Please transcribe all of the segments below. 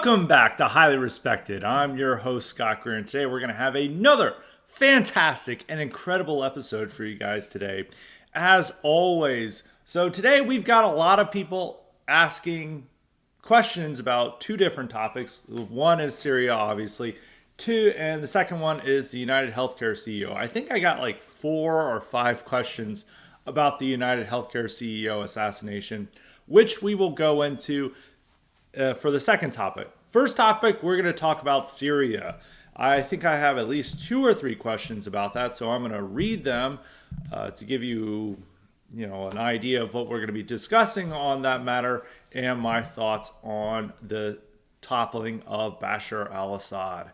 Welcome back to Highly Respected. I'm your host, Scott Greer, and today we're going to have another fantastic and incredible episode for you guys today, as always. So today we've got a lot of people asking questions about two different topics. One is Syria, obviously. And the second one is the United Healthcare CEO. I think I got like 4 or 5 questions about the United Healthcare CEO assassination, which we will go into for the second topic. First topic, we're going to talk about Syria. I think I have at least 2 or 3 questions about that, so I'm going to read them to give you, an idea of what we're going to be discussing on that matter and my thoughts on the toppling of Bashar al-Assad.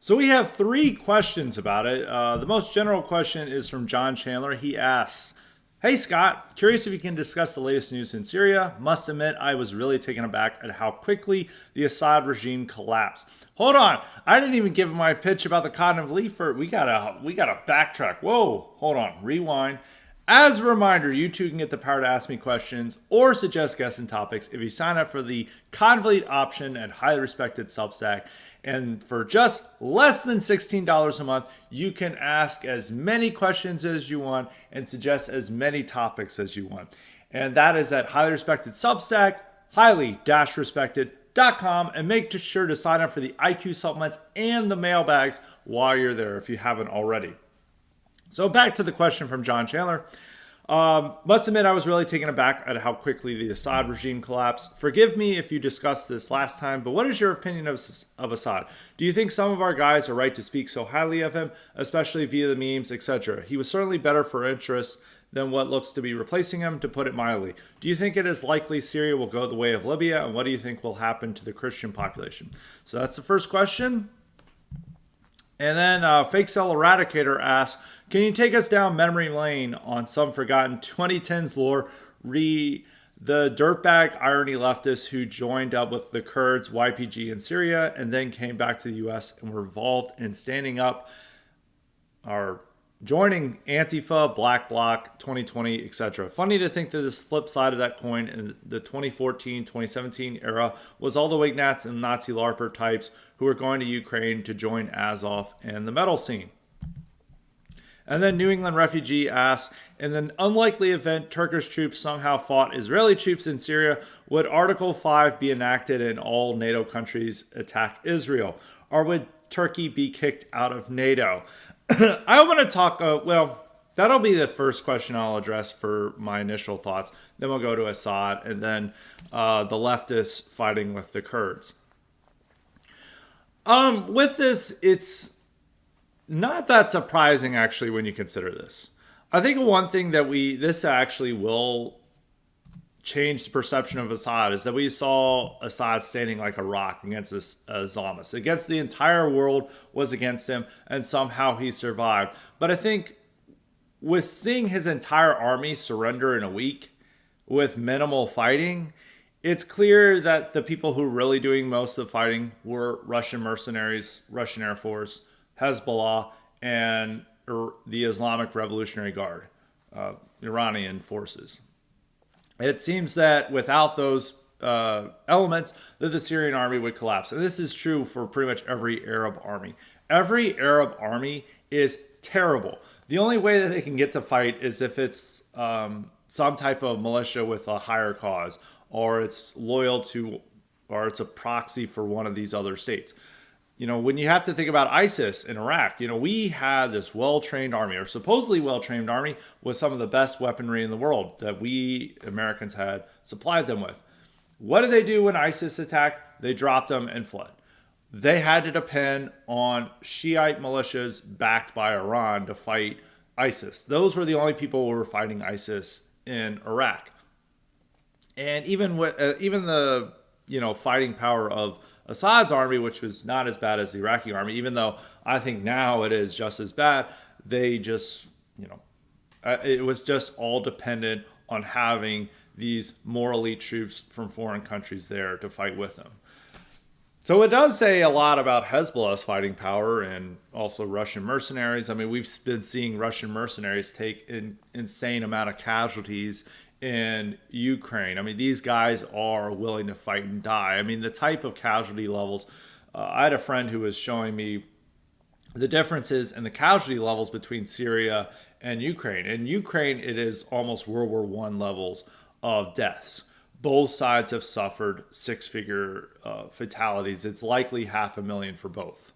So we have 3 questions about it. The most general question is from John Chandler. He asks, "Hey Scott, curious if you can discuss the latest news in Syria. Must admit, I was really taken aback at how quickly the Assad regime collapsed." Hold on, I didn't even give my pitch about the cotton leaf. We gotta backtrack. Whoa, hold on, rewind. As a reminder, you too can get the power to ask me questions or suggest guests and topics if you sign up for the Conflict option at Highly Respected Substack. And for just less than $16 a month, you can ask as many questions as you want and suggest as many topics as you want. And that is at Highly Respected Substack, highly-respected.com. And make sure to sign up for the IQ supplements and the mailbags while you're there if you haven't already. So back to the question from John Chandler. Must admit, I was really taken aback at how quickly the Assad regime collapsed. Forgive me if you discussed this last time, but what is your opinion of Assad? Do you think some of our guys are right to speak so highly of him, especially via the memes, etc.? He was certainly better for interest than what looks to be replacing him, to put it mildly. Do you think it is likely Syria will go the way of Libya, and what do you think will happen to the Christian population? So that's the first question. And then Fake Cell Eradicator asks, "Can you take us down memory lane on some forgotten 2010s lore? The dirtbag irony leftists who joined up with the Kurds, YPG in Syria, and then came back to the US and were involved in standing up or joining Antifa, Black Bloc, 2020, etc. Funny to think that this flip side of that coin in the 2014-2017 era was all the Wignats and Nazi LARPer types who were going to Ukraine to join Azov and the metal scene." And then New England Refugee asks, "In an unlikely event Turkish troops somehow fought Israeli troops in Syria, would Article 5 be enacted and all NATO countries attack Israel? Or would Turkey be kicked out of NATO?" I want to talk, that'll be the first question I'll address for my initial thoughts. Then we'll go to Assad and then the leftists fighting with the Kurds. With this, it's not that surprising actually when you consider this. I think one thing that this actually will change the perception of Assad is that we saw Assad standing like a rock against this Islamists. Against the entire world was against him, and somehow he survived. But I think with seeing his entire army surrender in a week with minimal fighting, it's clear that the people who were really doing most of the fighting were Russian mercenaries, Russian Air Force, Hezbollah, and the Islamic Revolutionary Guard, Iranian forces. It seems that without those elements, that the Syrian army would collapse. And this is true for pretty much every Arab army. Every Arab army is terrible. The only way that they can get to fight is if it's some type of militia with a higher cause, or it's loyal to, or it's a proxy for one of these other states. When you have to think about ISIS in Iraq, we had this well-trained army, or supposedly well-trained army, with some of the best weaponry in the world that we Americans had supplied them with. What did they do when ISIS attacked? They dropped them and fled. They had to depend on Shiite militias backed by Iran to fight ISIS. Those were the only people who were fighting ISIS in Iraq. And even the fighting power of Assad's army, which was not as bad as the Iraqi army, even though I think now it is just as bad, they just, it was just all dependent on having these more elite troops from foreign countries there to fight with them. So it does say a lot about Hezbollah's fighting power and also Russian mercenaries. I mean, we've been seeing Russian mercenaries take an insane amount of casualties in Ukraine. I mean, these guys are willing to fight and die. I mean, the type of casualty levels. I had a friend who was showing me the differences in the casualty levels between Syria and Ukraine. In Ukraine, it is almost World War One levels of deaths. Both sides have suffered six-figure fatalities. It's likely 500,000 for both.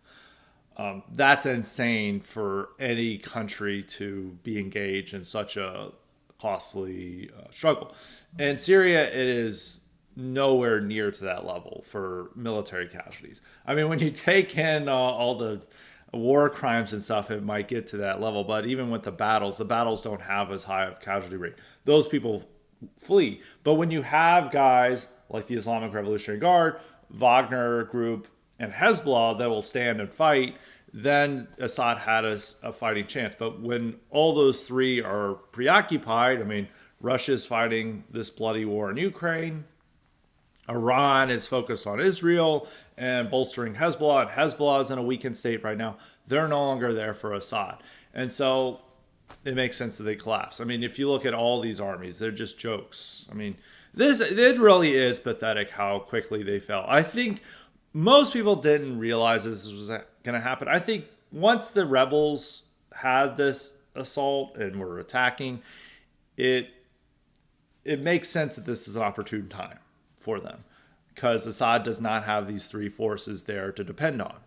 That's insane for any country to be engaged in such a costly struggle. In Syria, it is nowhere near to that level for military casualties. I mean, when you take in all the war crimes and stuff, it might get to that level. But even with the battles don't have as high a casualty rate. Those people flee. But when you have guys like the Islamic Revolutionary Guard, Wagner Group, and Hezbollah that will stand and fight, then Assad had a fighting chance. But when all those three are preoccupied, I mean, Russia's fighting this bloody war in Ukraine. Iran is focused on Israel and bolstering Hezbollah, and Hezbollah is in a weakened state right now. They're no longer there for Assad. And so it makes sense that they collapse. I mean, if you look at all these armies, they're just jokes. I mean, it really is pathetic how quickly they fell. I think most people didn't realize this was going to happen. I think once the rebels had this assault and were attacking, it makes sense that this is an opportune time for them, because Assad does not have these three forces there to depend on.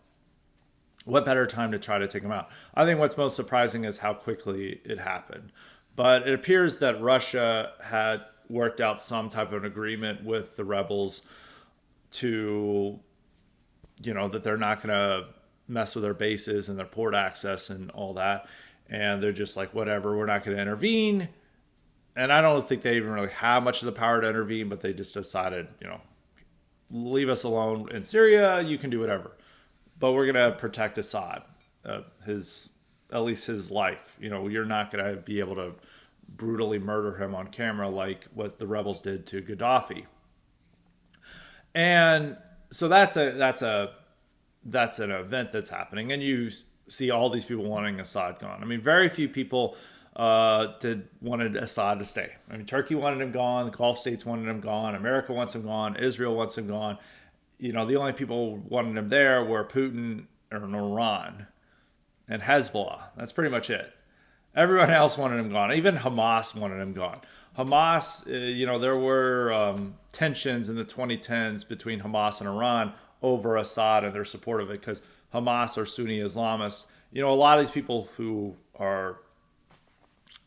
What better time to try to take them out? I think what's most surprising is how quickly it happened. But it appears that Russia had worked out some type of an agreement with the rebels to, that they're not going to mess with their bases and their port access and all that. And they're just like, whatever, we're not going to intervene. And I don't think they even really have much of the power to intervene, but they just decided, leave us alone in Syria. You can do whatever, but we're going to protect Assad, at least his life. You're not going to be able to brutally murder him on camera like what the rebels did to Gaddafi. And so that's an event that's happening, and you see all these people wanting Assad gone. I mean, very few people wanted Assad to stay. I mean, Turkey wanted him gone. The Gulf states wanted him gone. America wants him gone. Israel wants him gone. The only people who wanted him there were Putin and Iran and Hezbollah. That's pretty much it. Everyone else wanted him gone. Even Hamas wanted him gone. Hamas, there were tensions in the 2010s between Hamas and Iran over Assad and their support of it, because Hamas are Sunni Islamists. A lot of these people who are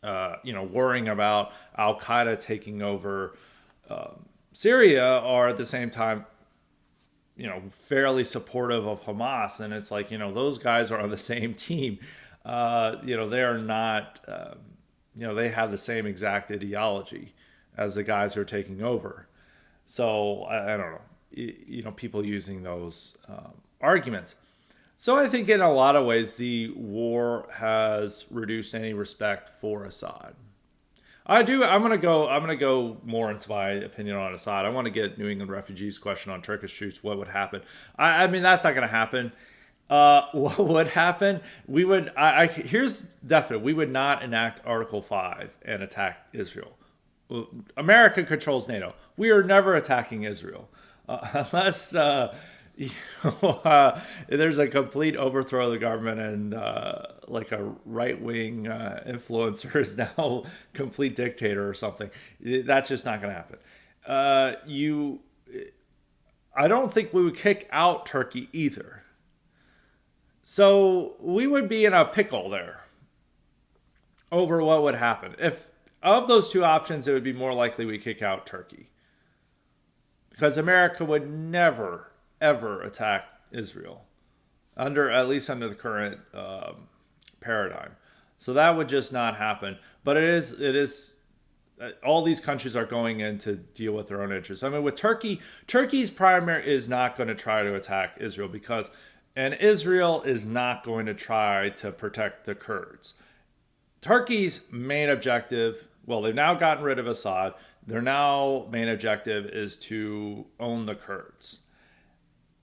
worrying about Al Qaeda taking over Syria are at the same time, fairly supportive of Hamas. And it's like, those guys are on the same team. They are not, they have the same exact ideology as the guys who are taking over. So I don't know, people using those arguments. So I think in a lot of ways, the war has reduced any respect for Assad. I'm gonna go more into my opinion on Assad. I want to get New England refugees question on Turkish troops. What would happen? I mean, that's not gonna happen. What would happen? Here's definite. We would not enact Article 5 and attack Israel. America controls NATO. We are never attacking Israel unless there's a complete overthrow of the government and like a right-wing influencer is now complete dictator or something. That's just not going to happen. I don't think we would kick out Turkey either. So we would be in a pickle there over what would happen. If of those two options, it would be more likely we kick out Turkey, because America would never ever attack Israel at least under the current paradigm. So that would just not happen. But it is all these countries are going in to deal with their own interests. I mean, with Turkey's primary is not going to try to attack Israel, and Israel is not going to try to protect the Kurds. Turkey's main objective, well, they've now gotten rid of Assad. Their now main objective is to own the Kurds.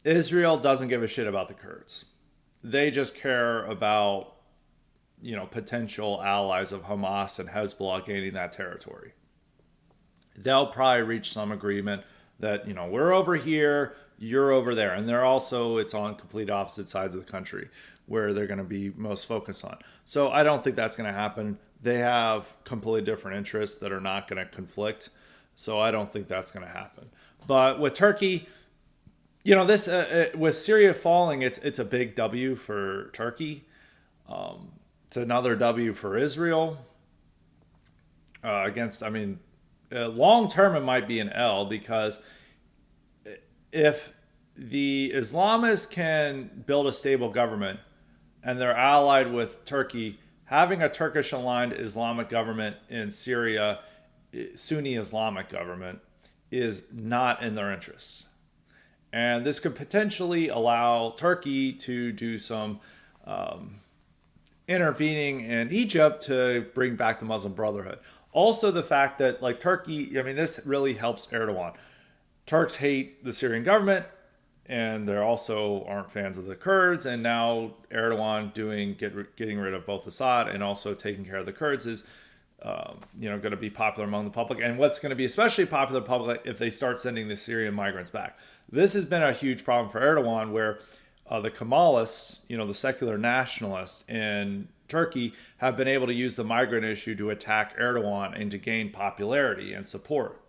Israel doesn't give a shit about the Kurds. They just care about, potential allies of Hamas and Hezbollah gaining that territory. they'll probably reach some agreement that, we're over here, you're over there. And they're also, it's on complete opposite sides of the country where they're going to be most focused on. So I don't think that's going to happen. They have completely different interests that are not going to conflict. So I don't think that's going to happen. But with Turkey, this with Syria falling, it's a big W for Turkey. It's another W for Israel. Long term it might be an L, because if the Islamists can build a stable government and they're allied with Turkey, having a Turkish aligned Islamic government in Syria, Sunni Islamic government, is not in their interests. And this could potentially allow Turkey to do some intervening in Egypt to bring back the Muslim Brotherhood. Also, the fact that, like, Turkey, this really helps Erdogan. Turks hate the Syrian government, and they also aren't fans of the Kurds. And now Erdogan getting rid of both Assad and also taking care of the Kurds is, going to be popular among the public. And what's going to be especially popular in the public if they start sending the Syrian migrants back. This has been a huge problem for Erdogan, where the Kemalists, the secular nationalists in Turkey, have been able to use the migrant issue to attack Erdogan and to gain popularity and support.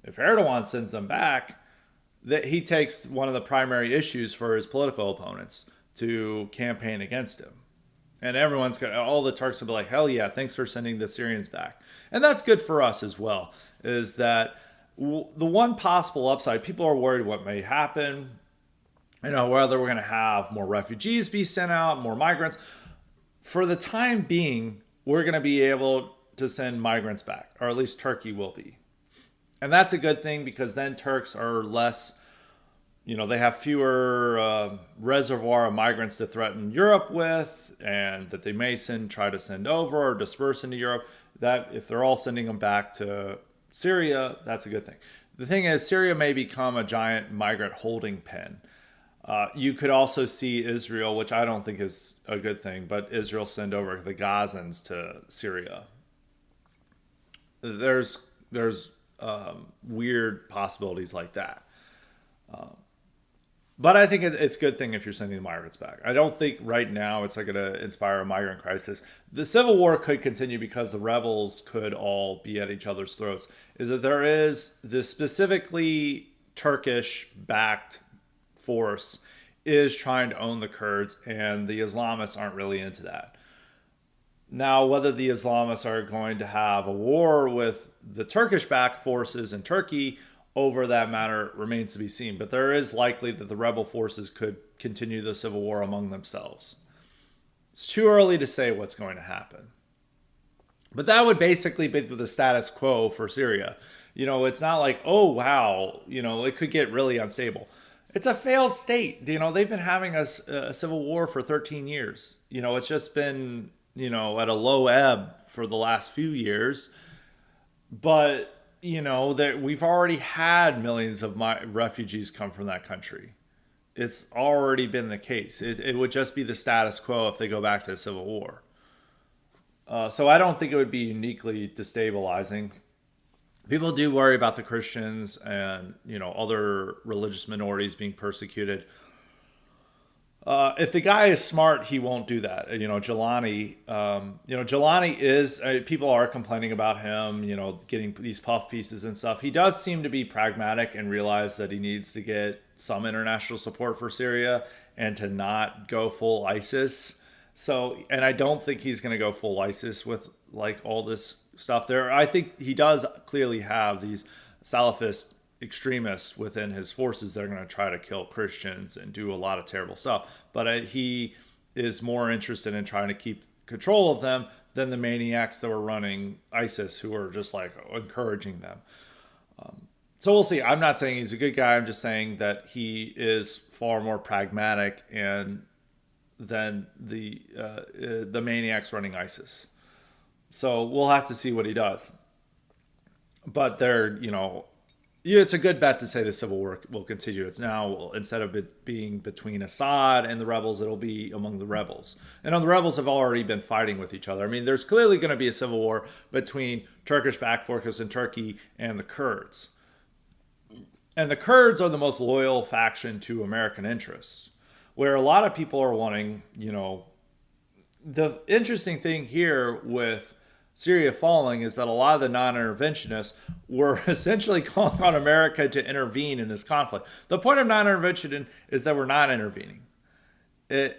If Erdogan sends them back, that he takes one of the primary issues for his political opponents to campaign against him. And all the Turks will be like, hell yeah, thanks for sending the Syrians back. And that's good for us as well, is that the one possible upside, people are worried what may happen, whether we're going to have more refugees be sent out, more migrants. For the time being, we're going to be able to send migrants back, or at least Turkey will be. And that's a good thing, because then Turks are less, they have fewer reservoir of migrants to threaten Europe with, and that they may try to send over or disperse into Europe. That if they're all sending them back to Syria, that's a good thing. The thing is, Syria may become a giant migrant holding pen. You could also see Israel, which I don't think is a good thing, but Israel send over the Gazans to Syria. There's weird possibilities like that. But I think it's a good thing if you're sending the migrants back. I don't think right now it's going to inspire a migrant crisis. The civil war could continue because the rebels could all be at each other's throats. Is that there is this specifically Turkish-backed force is trying to own the Kurds, and the Islamists aren't really into that. Now, whether the Islamists are going to have a war with the Turkish-backed forces in Turkey over that matter remains to be seen. But there is likely that the rebel forces could continue the civil war among themselves. It's too early to say what's going to happen. But that would basically be the status quo for Syria. It's not like, oh, wow, it could get really unstable. It's a failed state. They've been having a civil war for 13 years. It's just been, at a low ebb for the last few years. But, that we've already had millions of refugees come from that country. It's already been the case. It would just be the status quo if they go back to a civil war. So I don't think it would be uniquely destabilizing. People do worry about the Christians and, other religious minorities being persecuted. If the guy is smart, he won't do that. Jelani, Jelani is, people are complaining about him, getting these puff pieces and stuff. He does seem to be pragmatic and realize that he needs to get some international support for Syria and to not go full ISIS. So, and I don't think he's going to go full ISIS with like all this stuff there. I think he does clearly have these Salafist extremists within his forces that are going to try to kill Christians and do a lot of terrible stuff. But he is more interested in trying to keep control of them than the maniacs that were running ISIS, who are just like encouraging them. So we'll see. I'm not saying he's a good guy. I'm just saying that he is far more pragmatic than the maniacs running ISIS. So we'll have to see what he does. But they're, Yeah, it's a good bet to say the civil war will continue. It's now, instead of it being between Assad and the rebels, it'll be among the rebels. And the rebels have already been fighting with each other. I mean, there's clearly going to be a civil war between Turkish backed forces in Turkey and the Kurds. And the Kurds are the most loyal faction to American interests, where a lot of people are wanting, the interesting thing here with Syria falling is that a lot of the non-interventionists were essentially calling on America to intervene in this conflict. The point of non-intervention is that we're not intervening. It,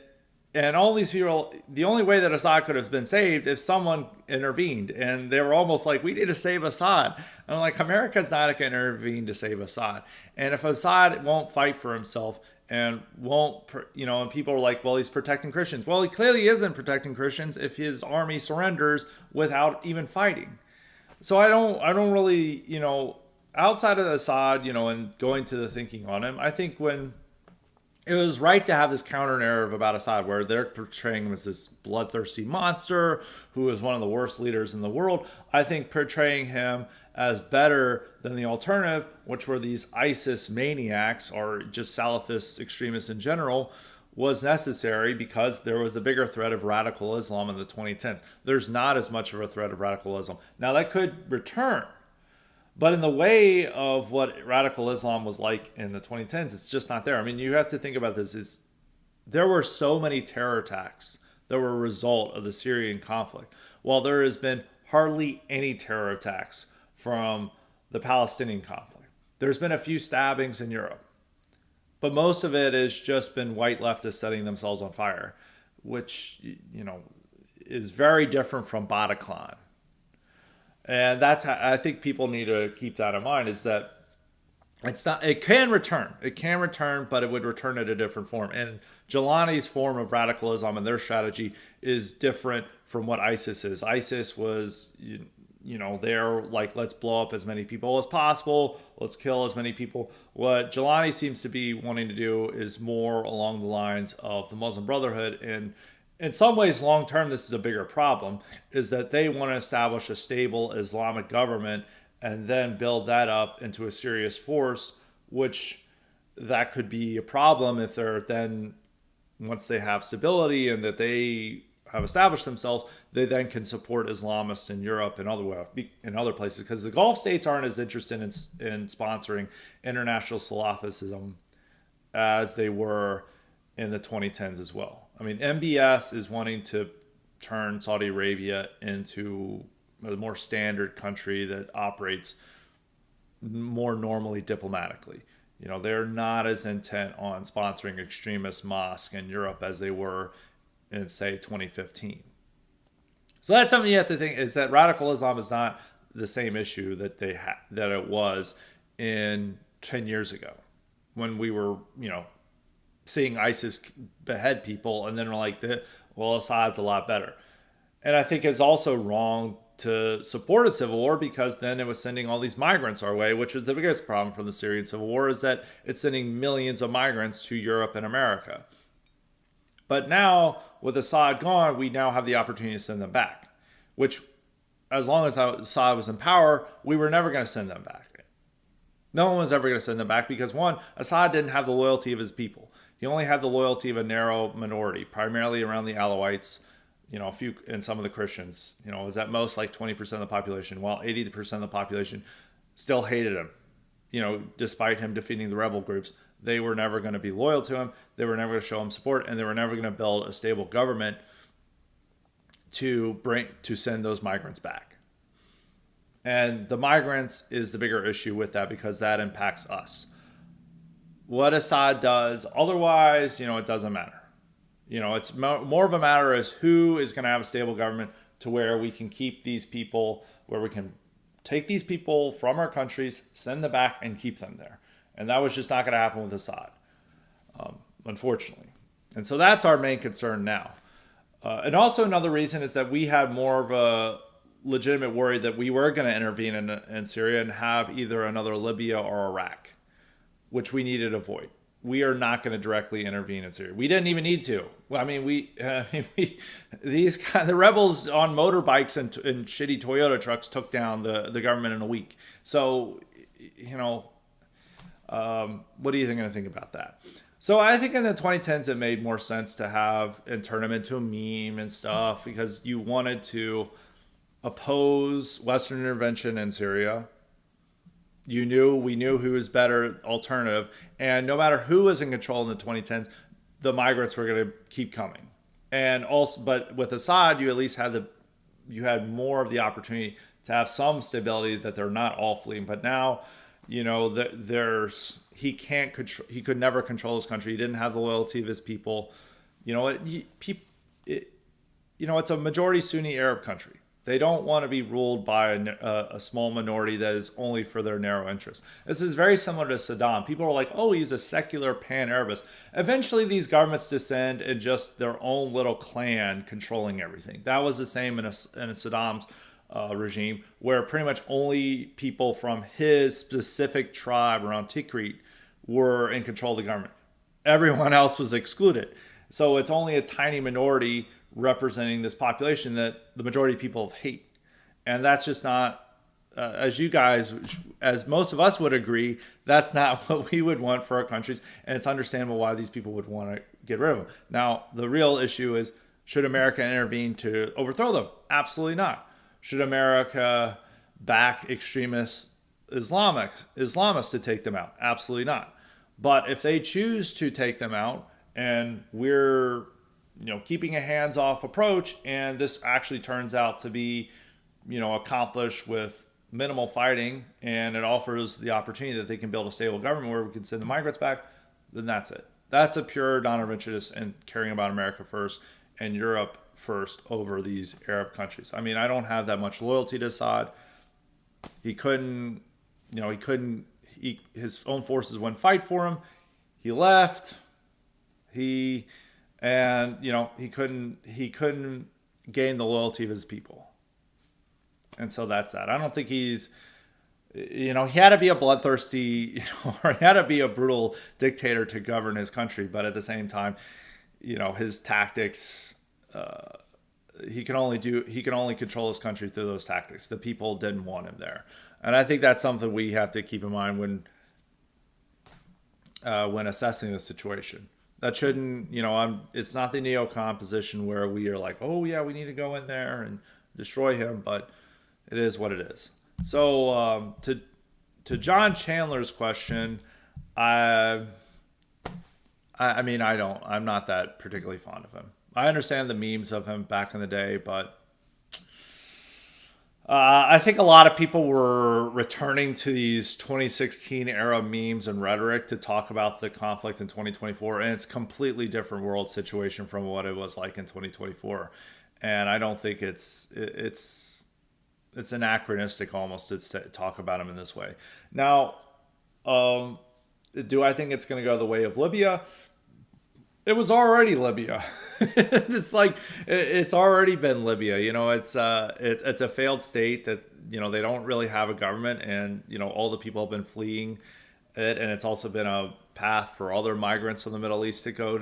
and all these people, the only way that Assad could have been saved if someone intervened. And they were almost like, we need to save Assad. And I'm like, America's not going to intervene to save Assad. And if Assad won't fight for himself and won't, and people are like, well, he's protecting Christians. Well, he clearly isn't protecting Christians if his army surrenders without even fighting. So I don't really, outside of Assad, and going to the thinking on him, I think when it was right to have this counter narrative about Assad, where they're portraying him as this bloodthirsty monster who is one of the worst leaders in the world. I think portraying him as better than the alternative, which were these ISIS maniacs or just Salafist extremists in general, was necessary because there was a bigger threat of radical Islam in the 2010s. There's not as much of a threat of radical Islam. Now, that could return. But in the way of what radical Islam was like in the 2010s, it's just not there. I mean, you have to think about this. Is there were so many terror attacks that were a result of the Syrian conflict, while there has been hardly any terror attacks from the Palestinian conflict. There's been a few stabbings in Europe, but most of it has just been white leftists setting themselves on fire, which, is very different from Bataclan. And that's how I think people need to keep that in mind, is that it can return, but it would return at a different form. And Jelani's form of radicalism and their strategy is different from what ISIS is. ISIS was, they're like, let's blow up as many people as possible. Let's kill as many people. What Jelani seems to be wanting to do is more along the lines of the Muslim Brotherhood. And in some ways, long term, this is a bigger problem, is that they want to establish a stable Islamic government and then build that up into a serious force, which that could be a problem if they're then, once they have stability and that they have established themselves, they then can support Islamists in Europe and in other places, because the Gulf states aren't as interested in sponsoring international Salafism as they were in the 2010s as well. I mean, MBS is wanting to turn Saudi Arabia into a more standard country that operates more normally diplomatically. They're not as intent on sponsoring extremist mosques in Europe as they were in, say, 2015. So that's something you have to think, is that radical Islam is not the same issue that that it was in 10 years ago, when we were, seeing ISIS behead people, and then we're like, well, Assad's a lot better. And I think it's also wrong to support a civil war, because then it was sending all these migrants our way, which was the biggest problem from the Syrian civil war, is that it's sending millions of migrants to Europe and America. But now, with Assad gone, we now have the opportunity to send them back, which, as long as Assad was in power, we were never going to send them back. No one was ever going to send them back because, one, Assad didn't have the loyalty of his people. He only had the loyalty of a narrow minority, primarily around the Alawites, a few, and some of the Christians. It was at most like 20% of the population, while 80% of the population still hated him. Despite him defeating the rebel groups, they were never going to be loyal to him. They were never going to show him support, and they were never going to build a stable government to send those migrants back. And the migrants is the bigger issue with that, because that impacts us. What Assad does, otherwise, it doesn't matter. It's more of a matter as who is going to have a stable government, to where we can keep these people, where we can take these people from our countries, send them back, and keep them there. And that was just not going to happen with Assad, unfortunately. And so that's our main concern now. And also another reason is that we had more of a legitimate worry that we were going to intervene in Syria and have either another Libya or Iraq, which we needed to avoid. We are not going to directly intervene in Syria. We didn't even need to. I mean, the rebels on motorbikes and shitty Toyota trucks took down the government in a week. So, you know, what are you going to think about that? So I think in the 2010s it made more sense to have and turn them into a meme and stuff because you wanted to oppose Western intervention in Syria. We knew who was better alternative, and no matter who was in control in the 2010s, the migrants were going to keep coming. And also, but with Assad, you at least had you had more of the opportunity to have some stability that they're not all fleeing. But now, he could never control his country. He didn't have the loyalty of his people. It's a majority Sunni Arab country. They don't want to be ruled by a small minority that is only for their narrow interests. This is very similar to Saddam. People are like, oh, he's a secular pan-Arabist. Eventually, these governments descend in just their own little clan controlling everything. That was the same in Saddam's regime, where pretty much only people from his specific tribe around Tikrit were in control of the government. Everyone else was excluded. So it's only a tiny minority representing this population that the majority of people hate. And that's just not, as most of us would agree, that's not what we would want for our countries. And it's understandable why these people would want to get rid of them. Now, the real issue is, should America intervene to overthrow them? Absolutely not. Should America back extremist Islamists to take them out? Absolutely not. But if they choose to take them out and we're keeping a hands-off approach, and this actually turns out to be, accomplished with minimal fighting, and it offers the opportunity that they can build a stable government where we can send the migrants back, then that's it. That's a pure non-interventionist and caring about America first and Europe first over these Arab countries. I mean, I don't have that much loyalty to Assad. His own forces wouldn't fight for him. He left. He couldn't gain the loyalty of his people. And so that's that. I don't think he had to be a bloodthirsty, or he had to be a brutal dictator to govern his country. But at the same time, his tactics, he can only control his country through those tactics. The people didn't want him there. And I think that's something we have to keep in mind when assessing the situation. That shouldn't, it's not the neocon position where we are like, oh yeah, we need to go in there and destroy him, but it is what it is. So to John Chandler's question, I'm not that particularly fond of him. I understand the memes of him back in the day, but I think a lot of people were returning to these 2016 era memes and rhetoric to talk about the conflict in 2024, and it's a completely different world situation from what it was like in 2024. And I don't think it's anachronistic almost to talk about him in this way. Now, do I think it's going to go the way of Libya? It was already Libya. It's like it's already been Libya. It's a failed state that they don't really have a government, and all the people have been fleeing it, and it's also been a path for other migrants from the Middle East to go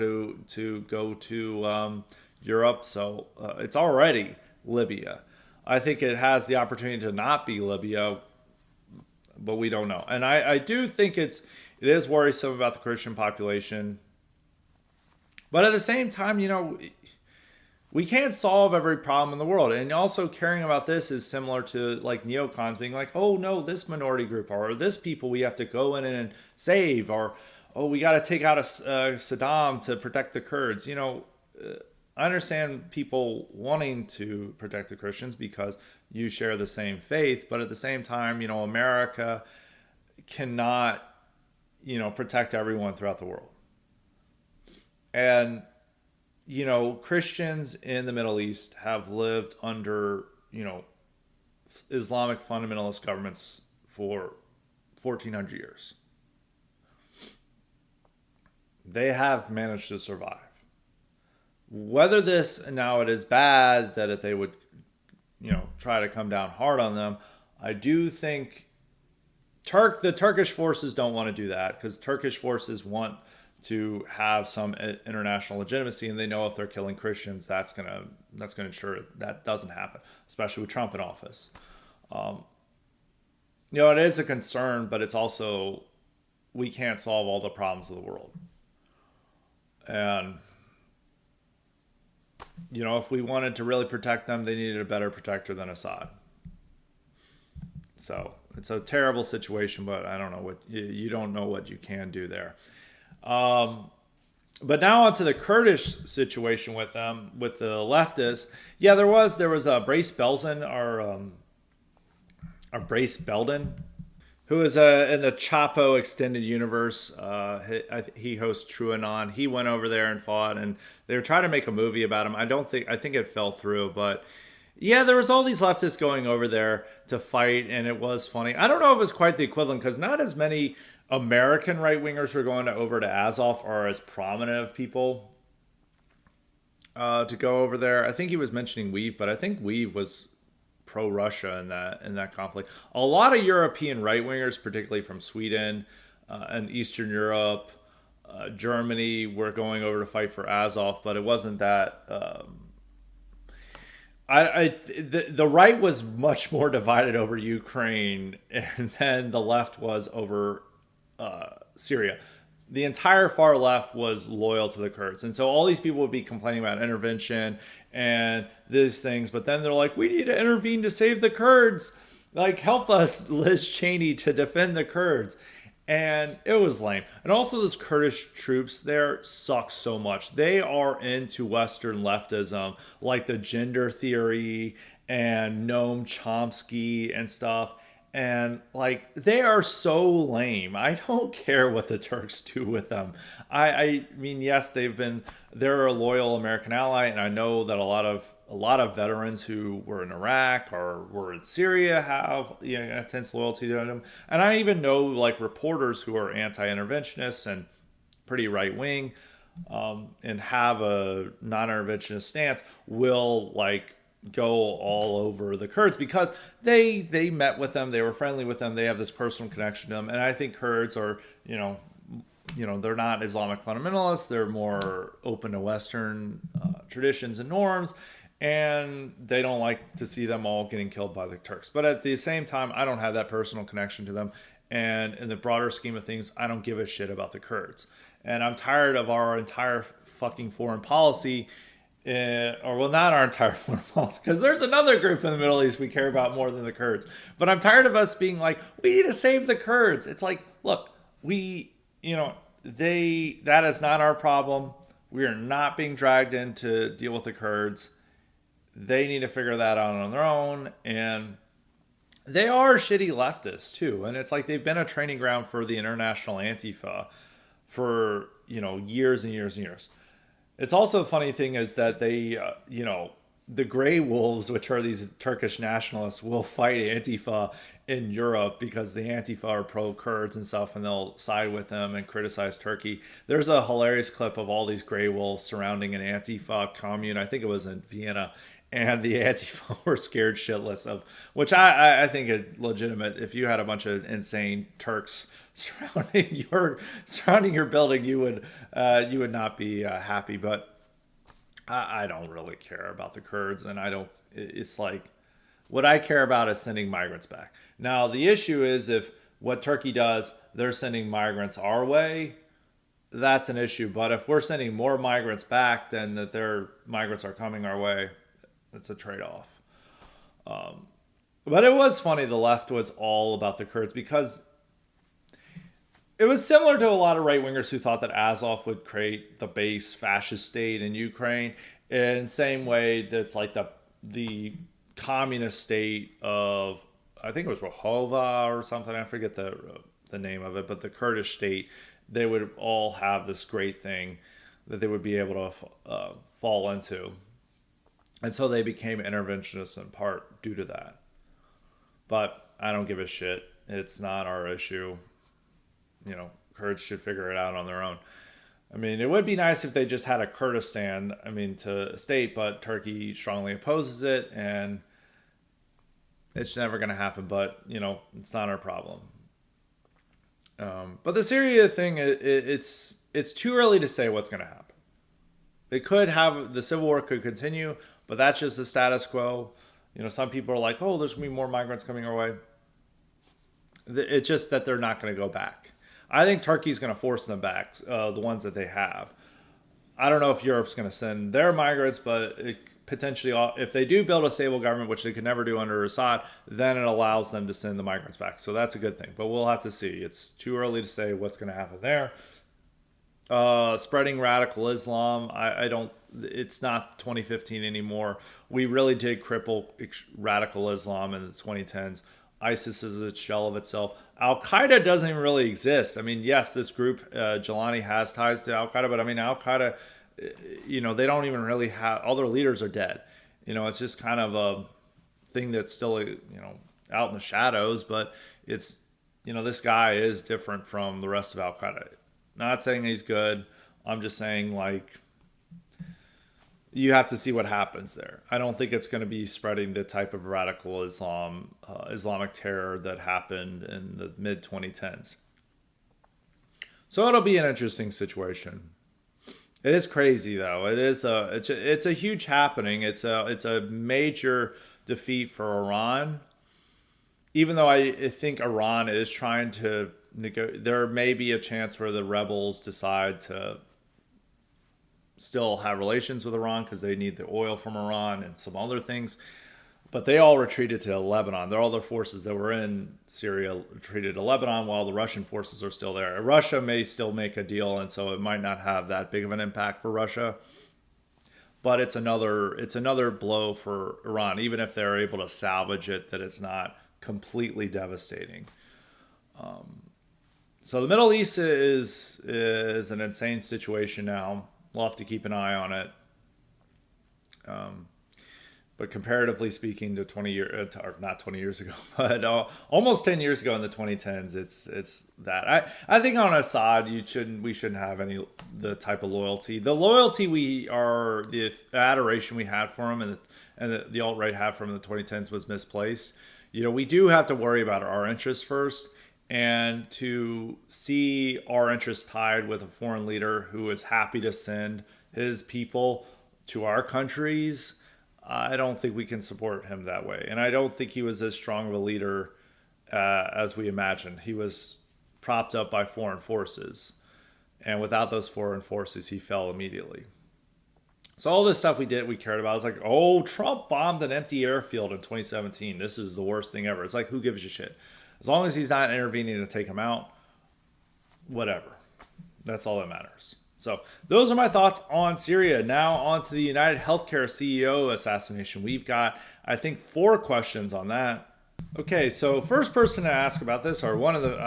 to Europe. So it's already Libya. I think it has the opportunity to not be Libya, but we don't know. And I do think it is worrisome about the Christian population. But at the same time, we can't solve every problem in the world. And also caring about this is similar to like neocons being like, oh no, this minority group or this people we have to go in and save, or oh, we got to take out Saddam to protect the Kurds. I understand people wanting to protect the Christians because you share the same faith, but at the same time, America cannot, protect everyone throughout the world. And, Christians in the Middle East have lived under, Islamic fundamentalist governments for 1,400 years. They have managed to survive. Whether it is bad that if they would, try to come down hard on them, I do think the Turkish forces don't want to do that, because Turkish forces want to have some international legitimacy, and they know if they're killing Christians, that's gonna ensure that doesn't happen, especially with Trump in office. It is a concern, but it's also, we can't solve all the problems of the world. And, if we wanted to really protect them, they needed a better protector than Assad. So it's a terrible situation, but I don't know what you don't know what you can do there. But now onto the Kurdish situation with them, with the leftists. Yeah, there was a Brace Belden, our Brace Belden, who is in the Chapo extended universe. He hosts TrueAnon. He went over there and fought, and they were trying to make a movie about him. I think it fell through, but yeah, there was all these leftists going over there to fight, and it was funny. I don't know if it was quite the equivalent because not as many American right wingers were going over to Azov or as prominent of people to go over there. I think he was mentioning Weave, but I think Weave was pro-Russia in that conflict. A lot of European right wingers, particularly from Sweden and Eastern Europe, Germany, were going over to fight for Azov, but it wasn't that. The right was much more divided over Ukraine, and then the left was over Syria. The entire far left was loyal to the Kurds, and so all these people would be complaining about intervention and these things, but then they're like, "We need to intervene to save the Kurds. Like, help us, Liz Cheney, to defend the Kurds." And it was lame. And also, those Kurdish troops there suck so much. They are into Western leftism, like the gender theory and Noam Chomsky and stuff. And like, they are so lame. I don't care what the Turks do with them. I mean, yes, they're a loyal American ally, and I know that a lot of veterans who were in Iraq or were in Syria have intense loyalty to them. And I even know like reporters who are anti-interventionists and pretty right wing, and have a non-interventionist stance will like go all over the Kurds because they met with them, they were friendly with them, they have this personal connection to them, and I think Kurds are they're not Islamic fundamentalists, they're more open to Western traditions and norms, and they don't like to see them all getting killed by the Turks. But at the same time, I don't have that personal connection to them, and in the broader scheme of things, I don't give a shit about the Kurds. And I'm tired of our entire fucking foreign policy, or well, not our entire foreign policy, because there's another group in the Middle East we care about more than the Kurds. But I'm tired of us being like, we need to save the Kurds. It's like, look, that is not our problem. We are not being dragged in to deal with the Kurds. They need to figure that out on their own, and they are shitty leftists too. And it's like they've been a training ground for the international Antifa for years and years and years. It's also a funny thing is that they, the Grey Wolves, which are these Turkish nationalists, will fight Antifa in Europe because the Antifa are pro-Kurds and stuff, and they'll side with them and criticize Turkey. There's a hilarious clip of all these Grey Wolves surrounding an Antifa commune. I think it was in Vienna, and the Antifa were scared shitless of, which I think is legitimate. If you had a bunch of insane Turks surrounding your building, you would not be happy. But I don't really care about the Kurds, and I don't. It's like what I care about is sending migrants back. Now the issue is if what Turkey does, they're sending migrants our way. That's an issue. But if we're sending more migrants back than that their migrants are coming our way, it's a trade-off. But it was funny. The left was all about the Kurds because it was similar to a lot of right-wingers who thought that Azov would create the base fascist state in Ukraine, in the same way that's like the communist state of, I think it was Rojava or something. I forget the name of it, but the Kurdish state, they would all have this great thing that they would be able to fall into. And so they became interventionists in part due to that. But I don't give a shit. It's not our issue. Kurds should figure it out on their own. I mean, it would be nice if they just had a Kurdistan, to state, but Turkey strongly opposes it, and it's never going to happen. But, it's not our problem. But the Syria thing, it's too early to say what's going to happen. The civil war could continue, but that's just the status quo. Some people are like, oh, there's going to be more migrants coming our way. It's just that they're not going to go back. I think Turkey's going to force them back, the ones that they have. I don't know if Europe's going to send their migrants, but potentially, if they do build a stable government, which they could never do under Assad, then it allows them to send the migrants back. So that's a good thing. But we'll have to see. It's too early to say what's going to happen there. Spreading radical Islam, I don't. It's not 2015 anymore. We really did cripple radical Islam in the 2010s. ISIS is a shell of itself. Al Qaeda doesn't even really exist. I mean, yes, this group, Jelani, has ties to Al Qaeda, but I mean, Al Qaeda, they don't even really have, all their leaders are dead. It's just kind of a thing that's still, out in the shadows, but it's, this guy is different from the rest of Al Qaeda. Not saying he's good. I'm just saying, you have to see what happens there. I don't think it's going to be spreading the type of radical Islamic terror that happened in the mid 2010s. So it'll be an interesting situation. It is crazy though. It's a huge happening. It's a major defeat for Iran. Even though I think Iran is trying to there may be a chance where the rebels decide to still have relations with Iran because they need the oil from Iran and some other things. But they all retreated to Lebanon. All their forces that were in Syria retreated to Lebanon while the Russian forces are still there. Russia may still make a deal, and so it might not have that big of an impact for Russia. But it's another blow for Iran, even if they're able to salvage it, that it's not completely devastating. So the Middle East is an insane situation now. We'll have to keep an eye on it. But comparatively speaking to 20 years, or not 20 years ago, but almost 10 years ago in the 2010s, it's that. I think on Assad, we shouldn't have the type of loyalty. The loyalty the adoration we had for him and the alt-right had for him in the 2010s was misplaced. We do have to worry about our interests first. And to see our interests tied with a foreign leader who is happy to send his people to our countries, I don't think we can support him that way. And I don't think he was as strong of a leader as we imagined. He was propped up by foreign forces. And without those foreign forces, he fell immediately. So all this stuff we cared about. I was like, oh, Trump bombed an empty airfield in 2017. This is the worst thing ever. It's like, who gives a shit? As long as he's not intervening to take him out, whatever. That's all that matters. So those are my thoughts on Syria. Now on to the United Healthcare CEO assassination. We've got, I think, 4 questions on that. Okay, so first person to ask about this, or one of the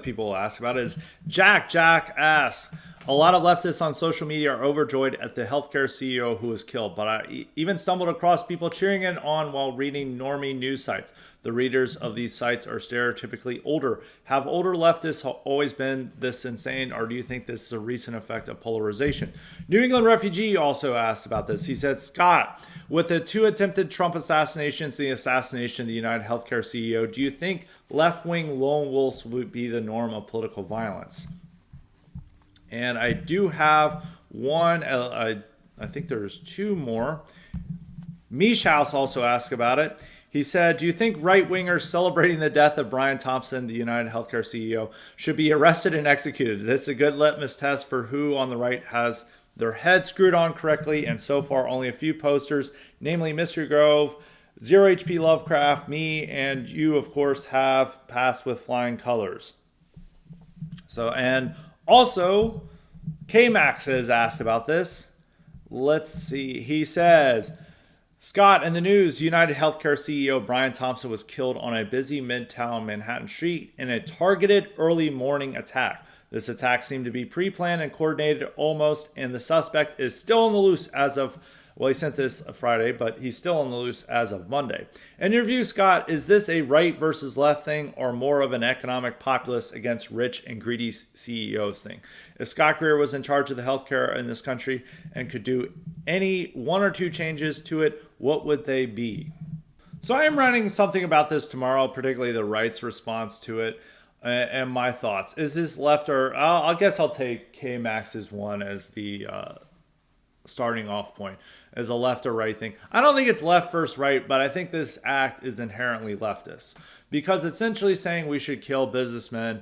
people asked about it is Jack. Jack asks, a lot of leftists on social media are overjoyed at the healthcare CEO who was killed, but I even stumbled across people cheering it on while reading normie news sites. The readers of these sites are stereotypically older. Have older leftists always been this insane, or do you think this is a recent effect of polarization? New England Refugee also asked about this. He said, Scott, with the 2 attempted Trump assassinations and the assassination of the United Healthcare CEO, do you think left-wing lone wolves would be the norm of political violence? And I do have one, I think there's 2 more. Mish House also asked about it. He said, do you think right-wingers celebrating the death of Brian Thompson, the United Healthcare CEO, should be arrested and executed? This is a good litmus test for who on the right has their head screwed on correctly, and so far only a few posters, namely Mr. Grove, Zero HP Lovecraft, me, and you, of course, have passed with flying colors. So, and also, K-Max has asked about this. Let's see. He says, Scott, in the news, United Healthcare CEO Brian Thompson was killed on a busy midtown Manhattan street in a targeted early morning attack. This attack seemed to be pre-planned and coordinated almost, and the suspect is still on the loose as of, well, he sent this Friday, but he's still on the loose as of Monday. In your view, Scott, is this a right versus left thing or more of an economic populist against rich and greedy CEOs thing? If Scott Greer was in charge of the healthcare in this country and could do any 1 or 2 changes to it, what would they be? So I am writing something about this tomorrow, particularly the right's response to it and my thoughts. Is this left or I guess I'll take K-Max's one as the starting off point as a left or right thing. I don't think it's left versus right, but I think this act is inherently leftist because it's essentially saying we should kill businessmen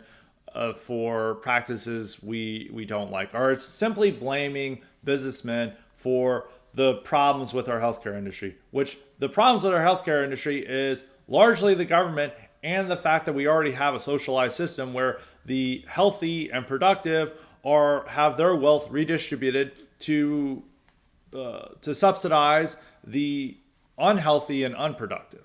for practices we don't like, or it's simply blaming businessmen for the problems with our healthcare industry, which the problems with our healthcare industry is largely the government and the fact that we already have a socialized system where the healthy and productive have their wealth redistributed to subsidize the unhealthy and unproductive.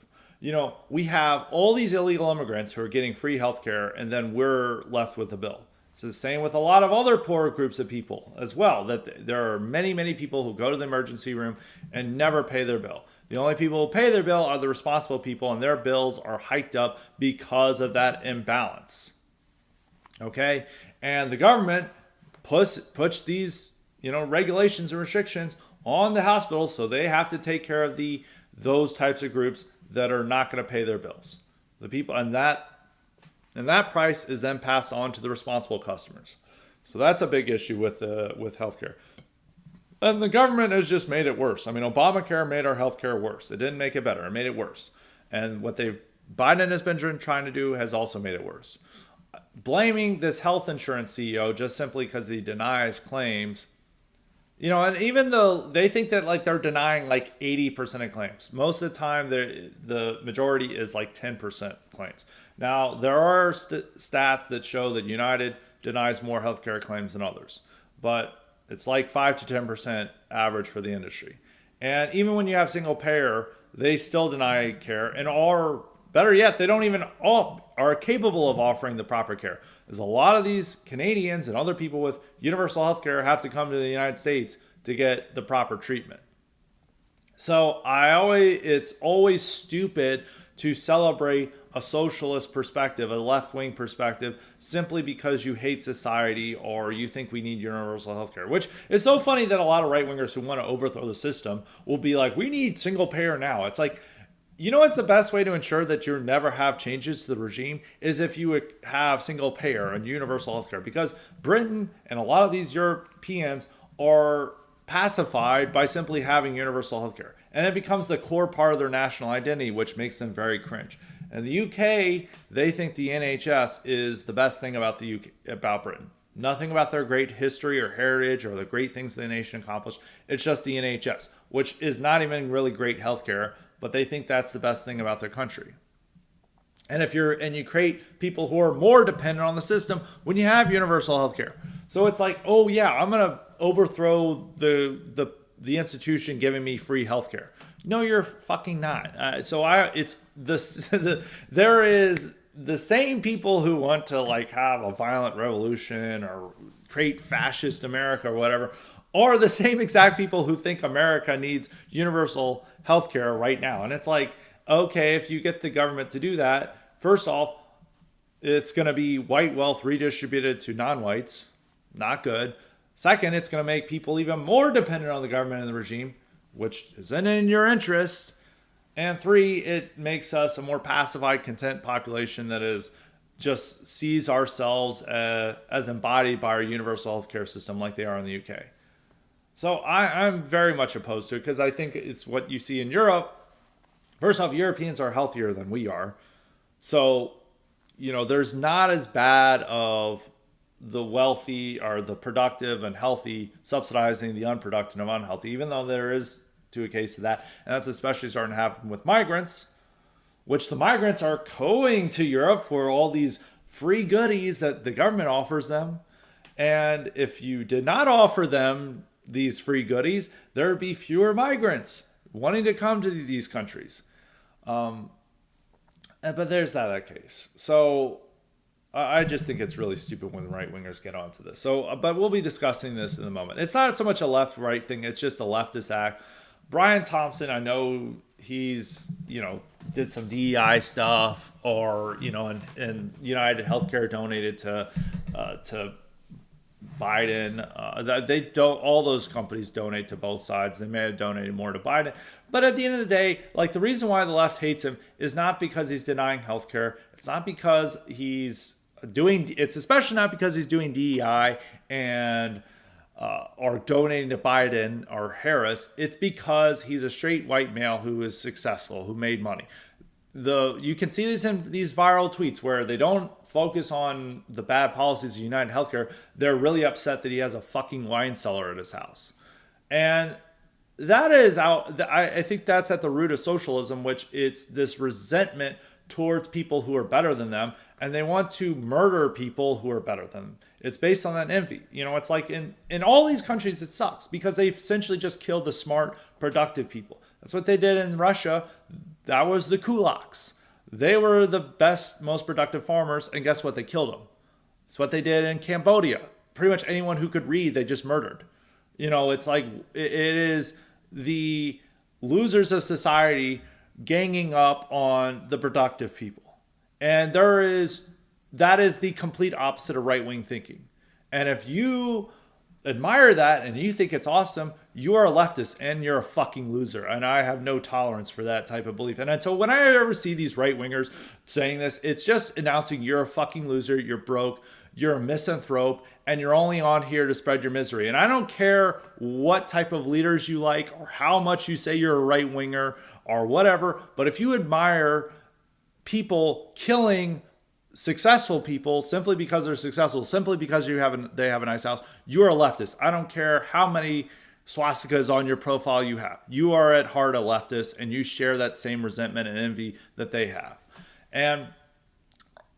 We have all these illegal immigrants who are getting free healthcare, and then we're left with the bill. It's the same with a lot of other poor groups of people as well, that there are many, many people who go to the emergency room and never pay their bill. The only people who pay their bill are the responsible people, and their bills are hiked up because of that imbalance. Okay? And the government puts these, regulations and restrictions on the hospitals, so they have to take care of those types of groups that are not going to pay their bills. The people, and that price is then passed on to the responsible customers. So that's a big issue with healthcare. And the government has just made it worse. Obamacare made our healthcare worse. It didn't make it better. It made it worse. And what Biden has been trying to do has also made it worse. Blaming this health insurance CEO just simply because he denies claims, and even though they think that they're denying 80% of claims, most of the time the majority is 10% claims. Now, there are stats that show that United denies more healthcare claims than others, but it's 5 to 10% average for the industry. And even when you have single payer, they still deny care, and better yet, they don't even are capable of offering the proper care. There's a lot of these Canadians and other people with universal health care have to come to the United States to get the proper treatment. So it's always stupid to celebrate a socialist perspective, a left-wing perspective, simply because you hate society or you think we need universal health care, which is so funny that a lot of right-wingers who want to overthrow the system will be like, we need single payer now. It's like, what's the best way to ensure that you never have changes to the regime is if you have single payer and universal healthcare, because Britain and a lot of these Europeans are pacified by simply having universal healthcare. And it becomes the core part of their national identity, which makes them very cringe. In the UK, they think the NHS is the best thing about about Britain. Nothing about their great history or heritage or the great things the nation accomplished. It's just the NHS, which is not even really great healthcare, but they think that's the best thing about their country. And you create people who are more dependent on the system when you have universal healthcare. So it's like, oh yeah, I'm gonna overthrow the institution giving me free healthcare. No, you're fucking not. There is the same people who want to have a violent revolution or create fascist America or whatever, are the same exact people who think America needs universal healthcare right now. And it's like, okay, if you get the government to do that, first off, it's going to be white wealth redistributed to non-whites. Not good. Second, it's going to make people even more dependent on the government and the regime, which isn't in your interest. And three, it makes us a more pacified, content population that is just sees ourselves as embodied by our universal healthcare system like they are in the UK. So I'm very much opposed to it because I think it's what you see in Europe. First off, Europeans are healthier than we are. So, there's not as bad of the wealthy or the productive and healthy subsidizing the unproductive and unhealthy, even though there is to a case of that. And that's especially starting to happen with migrants, which the migrants are going to Europe for all these free goodies that the government offers them. And if you did not offer them these free goodies, there would be fewer migrants wanting to come to these countries. But there's that case. So I just think it's really stupid when right-wingers get onto this. So, but we'll be discussing this in a moment. It's not so much a left-right thing. It's just a leftist act. Brian Thompson, I know he's, did some DEI stuff or, and United Healthcare donated to Biden. They don't. All those companies donate to both sides. They may have donated more to Biden, but at the end of the day, the reason why the left hates him is not because he's denying healthcare. It's not because he's doing. It's especially not because he's doing DEI and or donating to Biden or Harris, it's because he's a straight white male who is successful, who made money. You can see this in these viral tweets where they don't focus on the bad policies of United Healthcare. They're really upset that he has a fucking wine cellar at his house. And that is out. I think that's at the root of socialism, which it's this resentment towards people who are better than them, and they want to murder people who are better than them. It's based on that envy. It's like in all these countries, it sucks because they've essentially just killed the smart, productive people. That's what they did in Russia. That was the kulaks. They were the best, most productive farmers, and guess what? They killed them. It's what they did in Cambodia. Pretty much anyone who could read, they just murdered. It's like it is the losers of society ganging up on the productive people. And that is the complete opposite of right-wing thinking. And if you admire that and you think it's awesome, you are a leftist and you're a fucking loser. And I have no tolerance for that type of belief. And so when I ever see these right-wingers saying this, it's just announcing you're a fucking loser, you're broke, you're a misanthrope, and you're only on here to spread your misery. And I don't care what type of leaders you like or how much you say you're a right-winger or whatever, but if you admire people killing successful people simply because they're successful, simply because they have a nice house, you're a leftist. I don't care how many swastikas on your profile you have. You are at heart a leftist, and you share that same resentment and envy that they have. And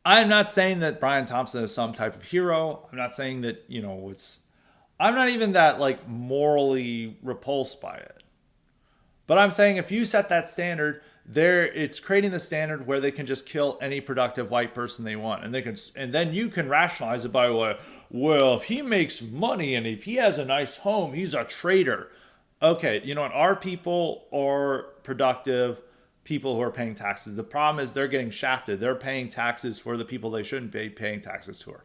I'm not saying that Brian Thompson is some type of hero. I'm not saying that, I'm not even that like morally repulsed by it. But I'm saying if you set that standard, it's creating the standard where they can just kill any productive white person they want. And then you can rationalize it by, well, if he makes money and if he has a nice home, he's a traitor. Okay, our people are productive people who are paying taxes. The problem is they're getting shafted. They're paying taxes for the people they shouldn't be paying taxes to.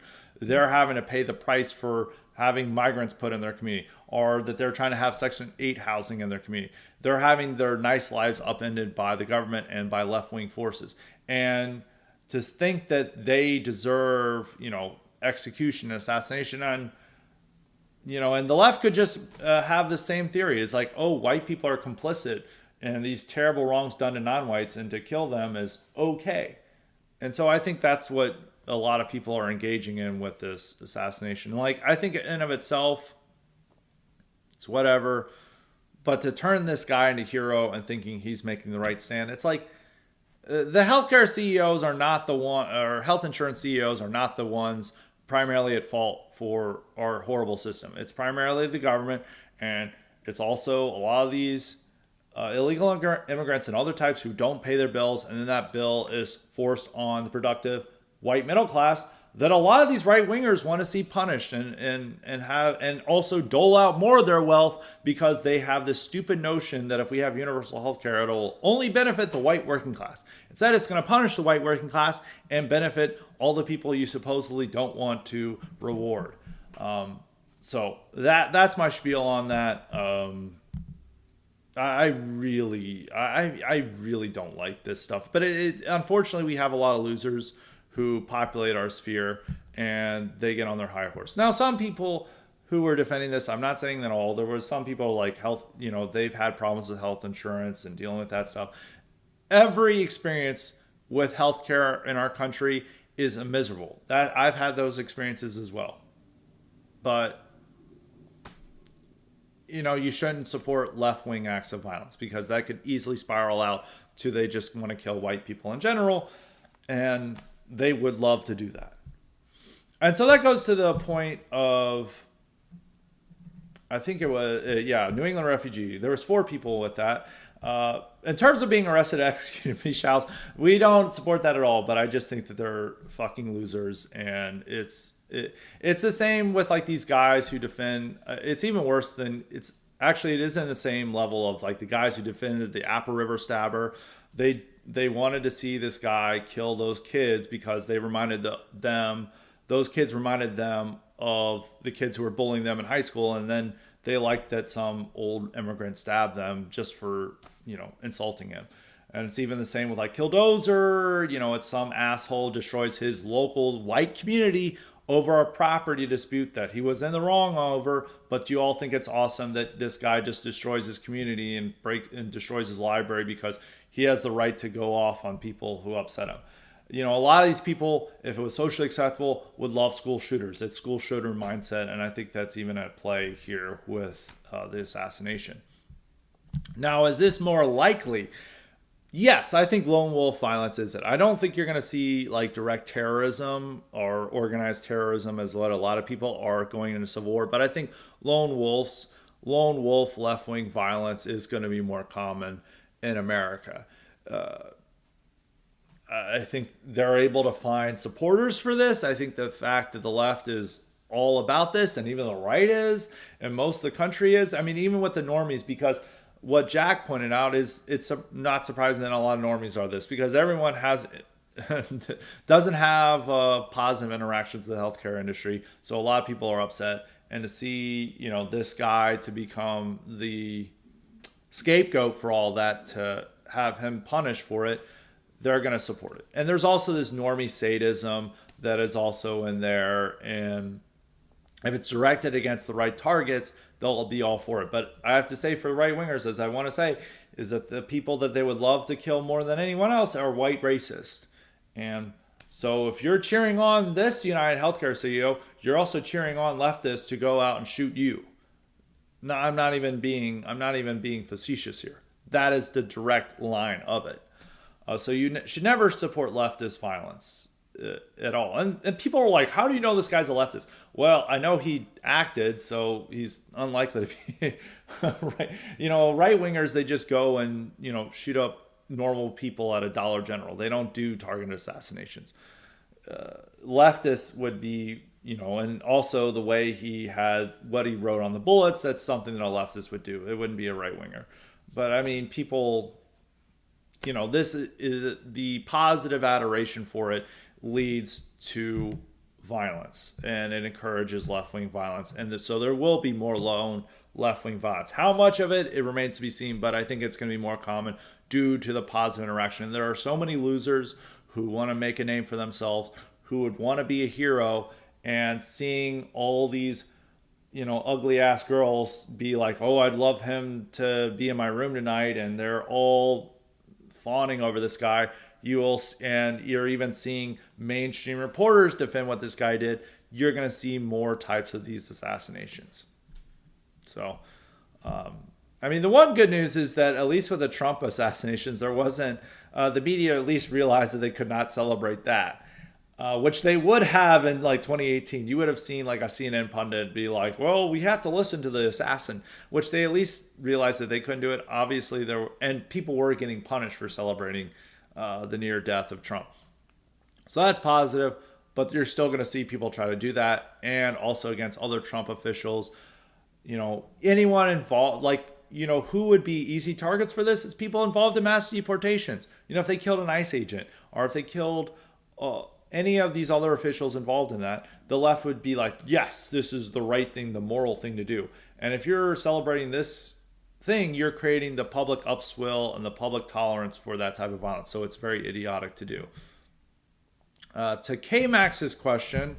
They're having to pay the price for having migrants put in their community, or that they're trying to have Section 8 housing in their community. They're having their nice lives upended by the government and by left-wing forces. And to think that they deserve, execution, assassination, and the left could just have the same theory. It's like, oh, white people are complicit and these terrible wrongs done to non-whites, and to kill them is okay. And so I think that's what a lot of people are engaging in with this assassination. Like, I think in and of itself, it's whatever. But to turn this guy into hero and thinking he's making the right stand, it's like the healthcare CEOs are not the one, or health insurance CEOs are not the ones primarily at fault for our horrible system. It's primarily the government, and it's also a lot of these illegal immigrants and other types who don't pay their bills, and then that bill is forced on the productive white middle class that a lot of these right wingers want to see punished and also dole out more of their wealth, because they have this stupid notion that if we have universal health care, it'll only benefit the white working class. Instead, it's going to punish the white working class and benefit all the people you supposedly don't want to reward. So that's my spiel on that. I really don't like this stuff, but unfortunately we have a lot of losers who populate our sphere, and they get on their high horse. Now, some people who were defending this, I'm not saying that all, there was some people like health, they've had problems with health insurance and dealing with that stuff. Every experience with healthcare in our country is miserable. That I've had those experiences as well. But you shouldn't support left-wing acts of violence, because that could easily spiral out to they just want to kill white people in general, and they would love to do that. And so that goes to the point of, I think it was, New England refugee. There was 4 people with that. In terms of being arrested, executed, Michels, we don't support that at all, but I just think that they're fucking losers, and it's the same with like these guys who defend. It's even worse than it is in the same level of like the guys who defended the Apple River stabber. They wanted to see this guy kill those kids because they reminded those kids reminded them of the kids who were bullying them in high school, and then they liked that some old immigrant stabbed them just for insulting him. And it's even the same with like Killdozer. It's some asshole destroys his local white community over a property dispute that he was in the wrong over, but you all think it's awesome that this guy just destroys his community and destroys his library because he has the right to go off on people who upset him. You know, a lot of these people, if it was socially acceptable, would love school shooters. It's school shooter mindset, and I think that's even at play here with the assassination. Now, is this more likely? Yes, I think lone wolf violence is it. I don't think you're going to see like direct terrorism or organized terrorism as what a lot of people are going into civil war, but I think lone wolf left-wing violence is going to be more common in America. I think they're able to find supporters for this. I think the fact that the left is all about this, and even the right is, and most of the country is. I mean, even with the normies, because what Jack pointed out is it's not surprising that a lot of normies are this, because everyone has doesn't have positive interactions with the healthcare industry, so a lot of people are upset. And to see, you know, this guy to become the scapegoat for all that, to have him punished for it, they're going to support it. And there's also this normie sadism that is also in there, and if it's directed against the right targets, they'll be all for it. But I have to say, for right wingers, as I want to say, is that the people that they would love to kill more than anyone else are white racists. And so if you're cheering on this United Healthcare CEO, you're also cheering on leftists to go out and shoot you. No, I'm not even being facetious here. That is the direct line of it. So you should never support leftist violence at all. And people are like, how do you know this guy's a leftist? Well, I know he acted, so he's unlikely to be right. You know, right wingers, they just go and, you know, shoot up normal people at a Dollar General. They don't do targeted assassinations. Leftists would be, you know, and also the way he had what he wrote on the bullets, that's something that a leftist would do. It wouldn't be a right winger. But I mean, people, you know, this is the positive adoration for it leads to violence, and it encourages left-wing violence. And so there will be more lone left-wing violence. How much of it remains to be seen, but I think it's going to be more common due to the positive interaction. And there are so many losers who want to make a name for themselves, who would want to be a hero, and seeing all these, you know, ugly ass girls be like, oh, I'd love him to be in my room tonight, and they're all fawning over this guy. And you're even seeing mainstream reporters defend what this guy did. You're going to see more types of these assassinations. So, I mean, the one good news is that at least with the Trump assassinations, there wasn't, the media at least realized that they could not celebrate that, which they would have in like 2018. You would have seen like a CNN pundit be like, well, we have to listen to the assassin, which they at least realized that they couldn't do it. Obviously, and people were getting punished for celebrating the near death of Trump. So that's positive, but you're still going to see people try to do that, and also against other Trump officials. You know, anyone involved, like, you know, who would be easy targets for this? Is people involved in mass deportations. You know, if they killed an ICE agent, or if they killed any of these other officials involved in that, the left would be like, yes, this is the right thing, the moral thing to do. And if you're celebrating this thing, you're creating the public upswell and the public tolerance for that type of violence. So it's very idiotic to do. To K-Max's question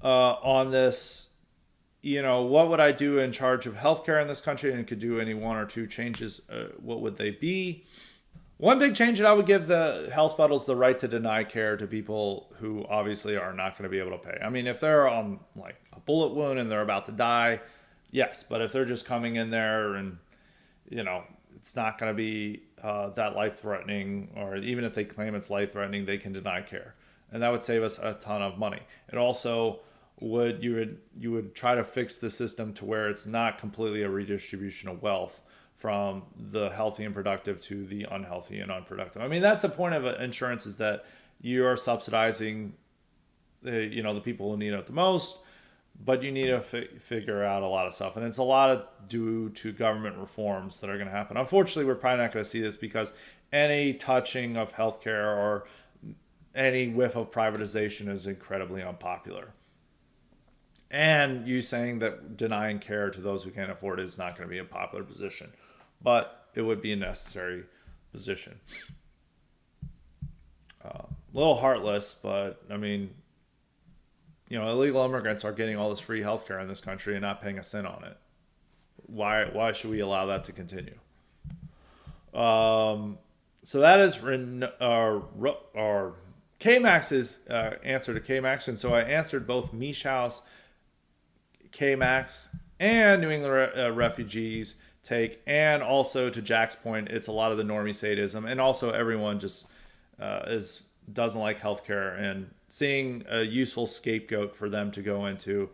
on this, you know, what would I do in charge of healthcare in this country, and could do any one or two changes, what would they be? One big change that I would give the hospitals the right to deny care to people who obviously are not going to be able to pay. I mean, if they're on like a bullet wound and they're about to die, yes. But if they're just coming in there and, you know, it's not going to be that life-threatening, or even if they claim it's life-threatening, they can deny care. And that would save us a ton of money. It also you would try to fix the system to where it's not completely a redistribution of wealth from the healthy and productive to the unhealthy and unproductive. I mean, that's the point of insurance, is that you are subsidizing the people who need it the most, but you need to figure out a lot of stuff. And it's a lot of due to government reforms that are going to happen. Unfortunately, we're probably not going to see this, because any touching of healthcare or any whiff of privatization is incredibly unpopular. And you saying that denying care to those who can't afford it is not going to be a popular position, but it would be a necessary position. A little heartless, but I mean, illegal immigrants are getting all this free healthcare in this country and not paying a cent on it. Why should we allow that to continue? So that is our K-Max's answer to K-Max. And so I answered both Mish House, K-Max, and New England refugees take, and also to Jack's point, it's a lot of the normie sadism, and also everyone just doesn't like healthcare, and seeing a useful scapegoat for them to go into,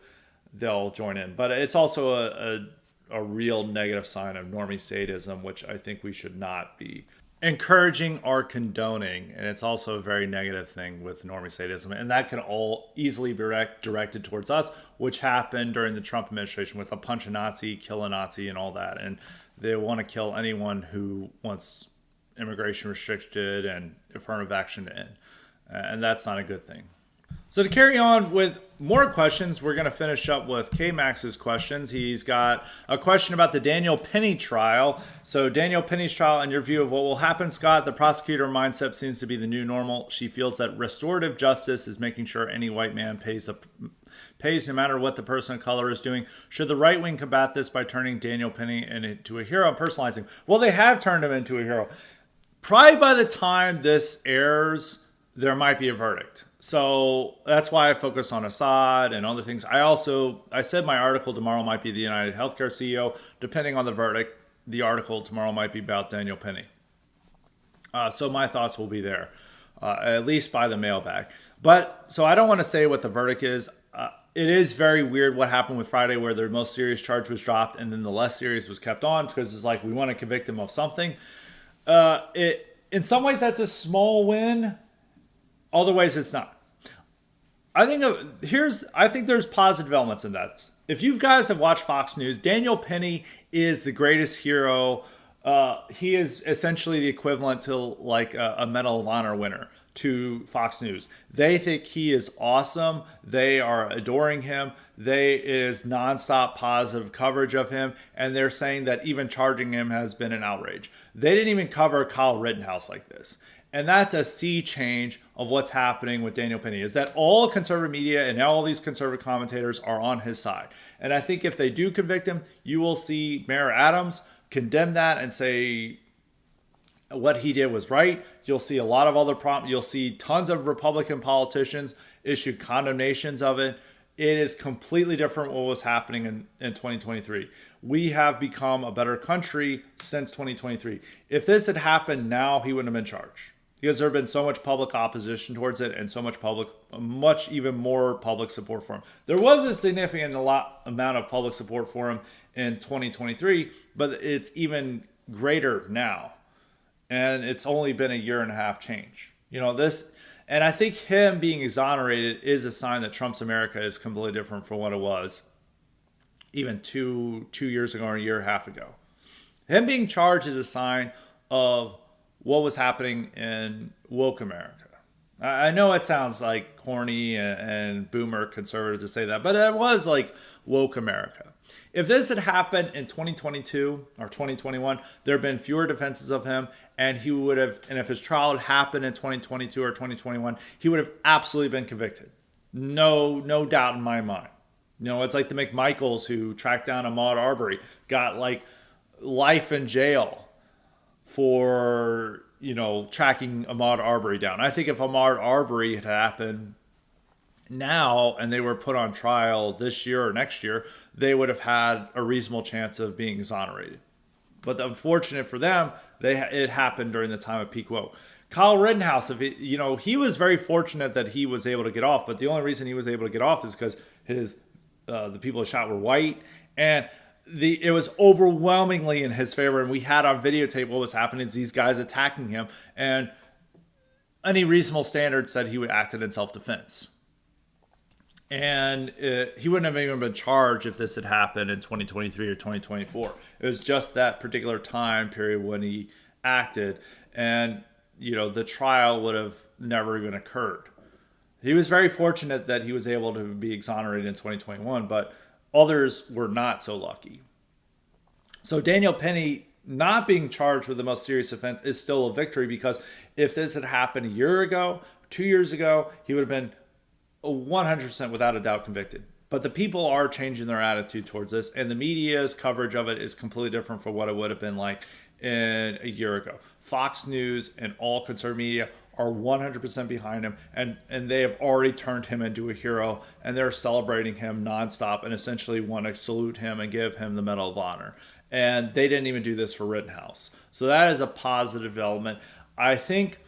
they'll join in. But it's also a real negative sign of normie sadism, which I think we should not be encouraging or condoning. And it's also a very negative thing with normie sadism. And that can all easily be directed towards us, which happened during the Trump administration with a punch a Nazi, kill a Nazi, and all that. And they want to kill anyone who wants immigration restricted and affirmative action to end. And that's not a good thing. So to carry on with more questions, we're going to finish up with K-Max's questions. He's got a question about the Daniel Penny trial. So Daniel Penny's trial, in your view of what will happen, Scott, the prosecutor mindset seems to be the new normal. She feels that restorative justice is making sure any white man pays no matter what the person of color is doing. Should the right wing combat this by turning Daniel Penny into a hero and personalizing? Well, they have turned him into a hero. Probably by the time this airs, there might be a verdict. So that's why I focus on Assad and other things. I said my article tomorrow might be the United Healthcare CEO. Depending on the verdict, the article tomorrow might be about Daniel Penny. So my thoughts will be there, at least by the mailbag. But so I don't want to say what the verdict is. It is very weird what happened with Friday, where the most serious charge was dropped and then the less serious was kept on, because it's like we want to convict him of something. In some ways, that's a small win. Other ways, it's not. I think there's positive elements in that. If you guys have watched Fox News, Daniel Penny is the greatest hero. He is essentially the equivalent to like a Medal of Honor winner to Fox News. They think he is awesome. They are adoring him. It is nonstop positive coverage of him, and they're saying that even charging him has been an outrage. They didn't even cover Kyle Rittenhouse like this. And that's a sea change of what's happening with Daniel Penny, is that all conservative media and all these conservative commentators are on his side. And I think if they do convict him, you will see Mayor Adams condemn that and say what he did was right. You'll see a lot of other you'll see tons of Republican politicians issue condemnations of it. It is completely different what was happening in 2023. We have become a better country since 2023. If this had happened now, he wouldn't have been charged, because there have been so much public opposition towards it and so much even more public support for him. There was a significant amount of public support for him in 2023, but it's even greater now. And it's only been a year and a half change. And I think him being exonerated is a sign that Trump's America is completely different from what it was even two years ago or a year and a half ago. Him being charged is a sign of what was happening in woke America. I know it sounds like corny and boomer conservative to say that, but it was like woke America. If this had happened in 2022 or 2021, there have been fewer defenses of him, and if his trial had happened in 2022 or 2021, he would have absolutely been convicted. No doubt in my mind. It's like the McMichaels who tracked down Ahmaud Arbery, got like life in jail for, tracking Ahmaud Arbery down. I think if Ahmaud Arbery had happened now and they were put on trial this year or next year, they would have had a reasonable chance of being exonerated. But unfortunate for them, it happened during the time of peak woke. Kyle Rittenhouse, he was very fortunate that he was able to get off, but the only reason he was able to get off is because the people who shot were white, and it was overwhelmingly in his favor. And we had on videotape what was happening is these guys attacking him, and any reasonable standard said he would acted in self-defense. And he wouldn't have even been charged if this had happened in 2023 or 2024. It was just that particular time period when he acted, and the trial would have never even occurred. He was very fortunate that he was able to be exonerated in 2021, but others were not so lucky. So Daniel Penny not being charged with the most serious offense is still a victory, because if this had happened a year ago, 2 years ago, he would have been 100% without a doubt convicted. But the people are changing their attitude towards this, and the media's coverage of it is completely different from what it would have been like in a year ago. Fox News and all conservative media are 100% behind him, and they have already turned him into a hero, and they're celebrating him nonstop and essentially want to salute him and give him the Medal of Honor. And they didn't even do this for Rittenhouse. So that is a positive development. I think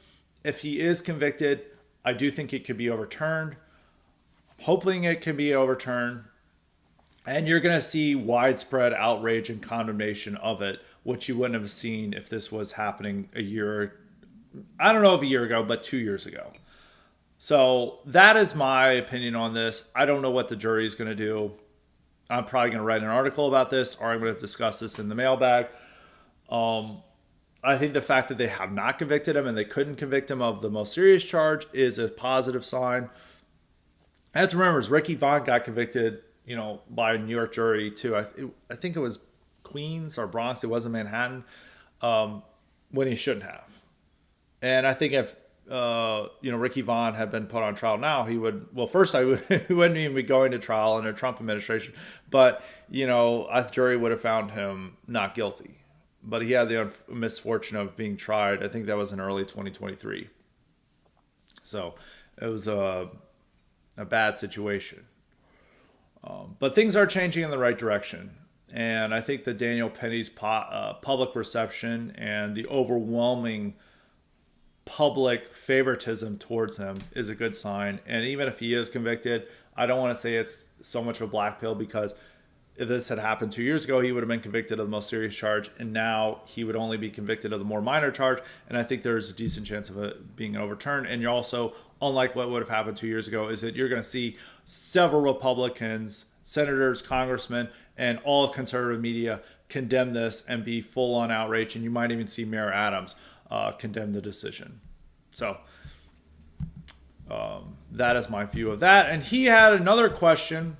if he is convicted, I do think it could be overturned. Hoping it can be overturned. And you're going to see widespread outrage and condemnation of it, which you wouldn't have seen if this was happening a year, I don't know if a year ago, but 2 years ago. So that is my opinion on this. I don't know what the jury is going to do. I'm probably going to write an article about this, or I'm going to discuss this in the mailbag. I think the fact that they have not convicted him and they couldn't convict him of the most serious charge is a positive sign. I have to remember, Ricky Vaughn got convicted, by a New York jury too. I think it was Queens or Bronx. It wasn't Manhattan, when he shouldn't have. And I think if Ricky Vaughn had been put on trial now, he would. Well, first, he wouldn't even be going to trial in a Trump administration. But a jury would have found him not guilty. But he had the misfortune of being tried. I think that was in early 2023. So it was a bad situation. But things are changing in the right direction. And I think that Daniel Penny's public reception and the overwhelming public favoritism towards him is a good sign. And even if he is convicted, I don't want to say it's so much of a black pill, because if this had happened 2 years ago, he would have been convicted of the most serious charge, and now he would only be convicted of the more minor charge. And I think there's a decent chance of it being overturned. And you're also, unlike what would have happened 2 years ago, is that you're going to see several Republicans, senators, congressmen, and all of conservative media condemn this and be full on outrage. And you might even see Mayor Adams condemn the decision. So that is my view of that. And he had another question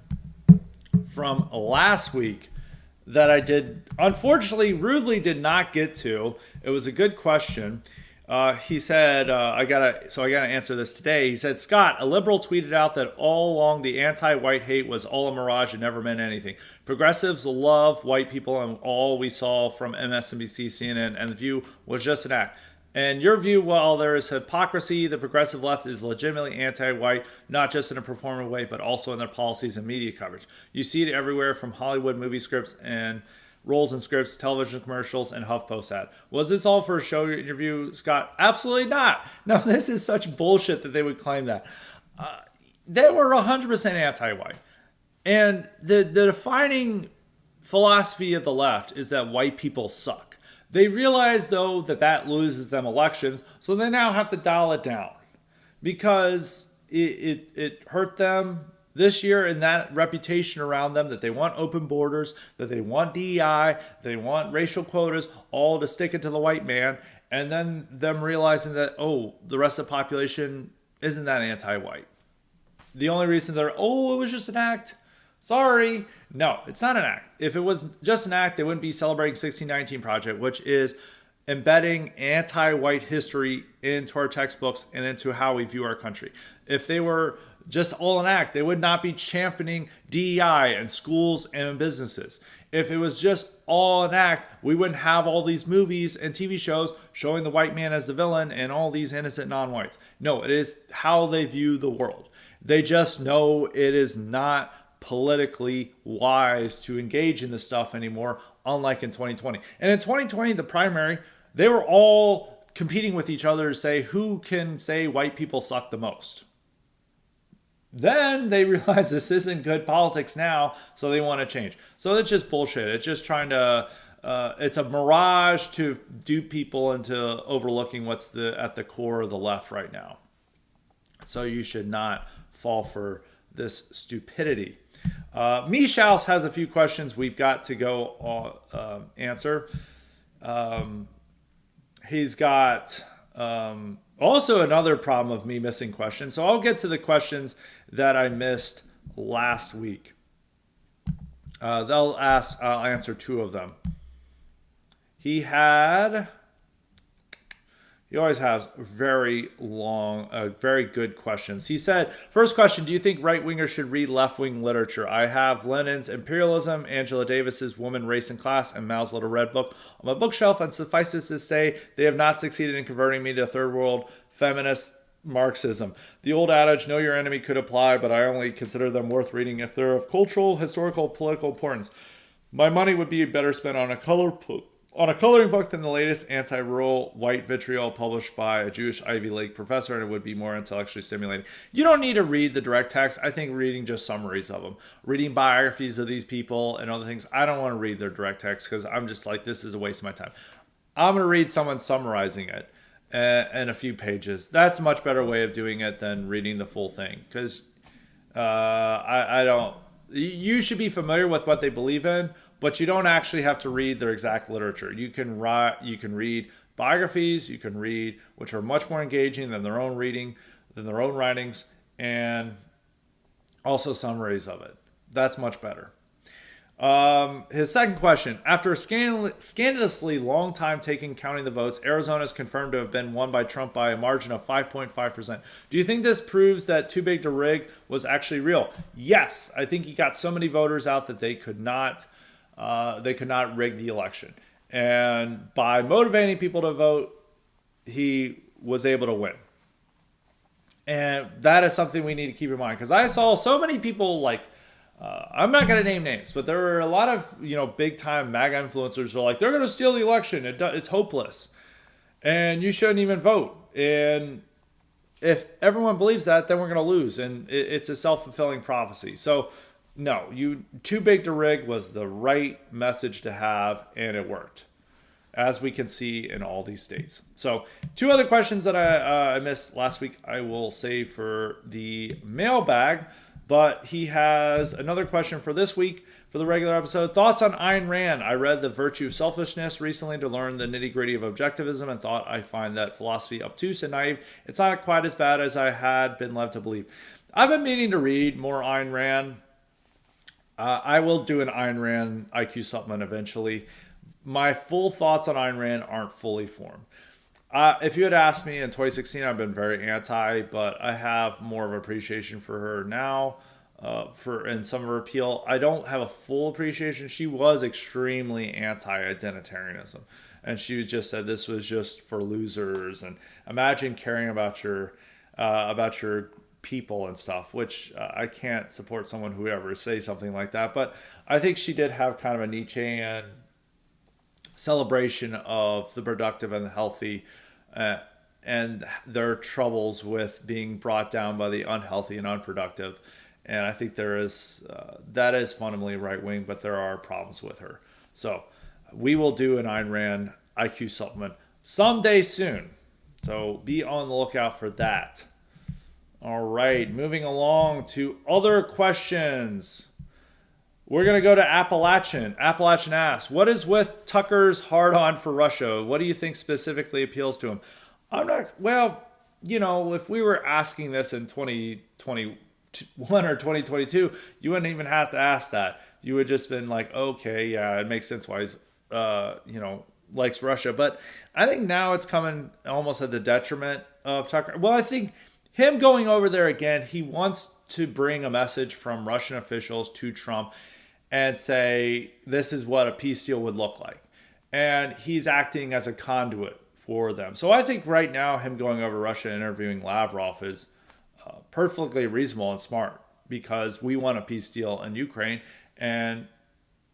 from last week that I unfortunately rudely did not get to. It was a good question. He said, I gotta answer this today. He said, Scott, a liberal tweeted out that all along the anti-white hate was all a mirage and never meant anything. Progressives love white people, and all we saw from MSNBC, CNN, and The View was just an act. And your view, while there is hypocrisy, the progressive left is legitimately anti-white, not just in a performative way, but also in their policies and media coverage. You see it everywhere, from Hollywood movie scripts and roles in scripts, television commercials, and HuffPost ad. Was this all for a show interview, Scott? Absolutely not. No, this is such bullshit that they would claim that. They were 100% anti-white. And the defining philosophy of the left is that white people suck. They realize, though, that loses them elections, so they now have to dial it down, because it hurt them this year in that reputation around them, that they want open borders, that they want DEI, they want racial quotas, all to stick it to the white man, and then them realizing that, the rest of the population isn't that anti-white. The only reason it was just an act. Sorry. No, it's not an act. If it was just an act, they wouldn't be celebrating 1619 Project, which is embedding anti-white history into our textbooks and into how we view our country. If they were just all an act, they would not be championing DEI in schools and in businesses. If it was just all an act, we wouldn't have all these movies and TV shows showing the white man as the villain and all these innocent non-whites. No, it is how they view the world. They just know it is not politically wise to engage in this stuff anymore, unlike in 2020. And in 2020, the primary, they were all competing with each other to say who can say white people suck the most. Then they realize this isn't good politics now, so they want to change. So it's just bullshit. It's just trying to, it's a mirage to dupe people into overlooking what's at the core of the left right now. So you should not fall for this stupidity. Michals has a few questions we've got to go answer. He's got also another problem of me missing questions. So I'll get to the questions that I missed last week. I'll answer two of them. He had He always has very long, very good questions. He said, first question, do you think right-wingers should read left-wing literature? I have Lenin's Imperialism, Angela Davis's Woman, Race, and Class, and Mao's Little Red Book on my bookshelf, and suffices to say they have not succeeded in converting me to third world feminist Marxism. The old adage, know your enemy, could apply, but I only consider them worth reading if they're of cultural, historical, political importance. My money would be better spent on a coloring book than the latest anti-rural white vitriol published by a Jewish Ivy League professor, and it would be more intellectually stimulating. You don't need to read the direct text. I think reading just summaries of them, reading biographies of these people and other things. I don't want to read their direct text because I'm just like, this is a waste of my time. I'm going to read someone summarizing it in a few pages. That's a much better way of doing it than reading the full thing, because I don't. You should be familiar with what they believe in, but you don't actually have to read their exact literature. You can read biographies, you can read, which are much more engaging than their own writings, and also summaries of it. That's much better. His second question, after a scandalously long time taking counting the votes, Arizona is confirmed to have been won by Trump by a margin of 5.5%. Do you think this proves that too big to rig was actually real? Yes. I think he got so many voters out that they could not rig the election. And by motivating people to vote, he was able to win. And that is something we need to keep in mind, because I saw so many people like, I'm not going to name names, but there were a lot of, big time MAGA influencers who are like, they're going to steal the election. It's hopeless. And you shouldn't even vote. And if everyone believes that, then we're going to lose. And it's a self-fulfilling prophecy. So no, too big to rig was the right message to have, and it worked, as we can see in all these states. So 2 other questions that I missed last week, I will save for the mailbag. But he has another question for this week for the regular episode. Thoughts on Ayn Rand? I read The Virtue of Selfishness recently to learn the nitty-gritty of objectivism and thought I find that philosophy obtuse and naive. It's not quite as bad as I had been led to believe. I've been meaning to read more Ayn Rand. I will do an Ayn Rand IQ supplement eventually. My full thoughts on Ayn Rand aren't fully formed. If you had asked me in 2016, I've been very anti, but I have more of appreciation for her now, and some of her appeal. I don't have a full appreciation. She was extremely anti-identitarianism, and she just said this was just for losers, and imagine caring about your people and stuff, which I can't support someone who ever say something like that. But I think she did have kind of a Nietzschean celebration of the productive and the healthy, and their troubles with being brought down by the unhealthy and unproductive. And I think that is fundamentally right wing, but there are problems with her. So we will do an Ayn Rand IQ supplement someday soon. So be on the lookout for that. All right, moving along to other questions. We're going to go to Appalachian. Appalachian asks, what is with Tucker's hard-on for Russia? What do you think specifically appeals to him? If we were asking this in 2021 or 2022, you wouldn't even have to ask that. You would just been like, okay, yeah, it makes sense why he's, likes Russia. But I think now it's coming almost at the detriment of Tucker. Well, I think him going over there again, he wants to bring a message from Russian officials to Trump and say, this is what a peace deal would look like. And he's acting as a conduit for them. So I think right now him going over Russia and interviewing Lavrov is perfectly reasonable and smart, because we want a peace deal in Ukraine. And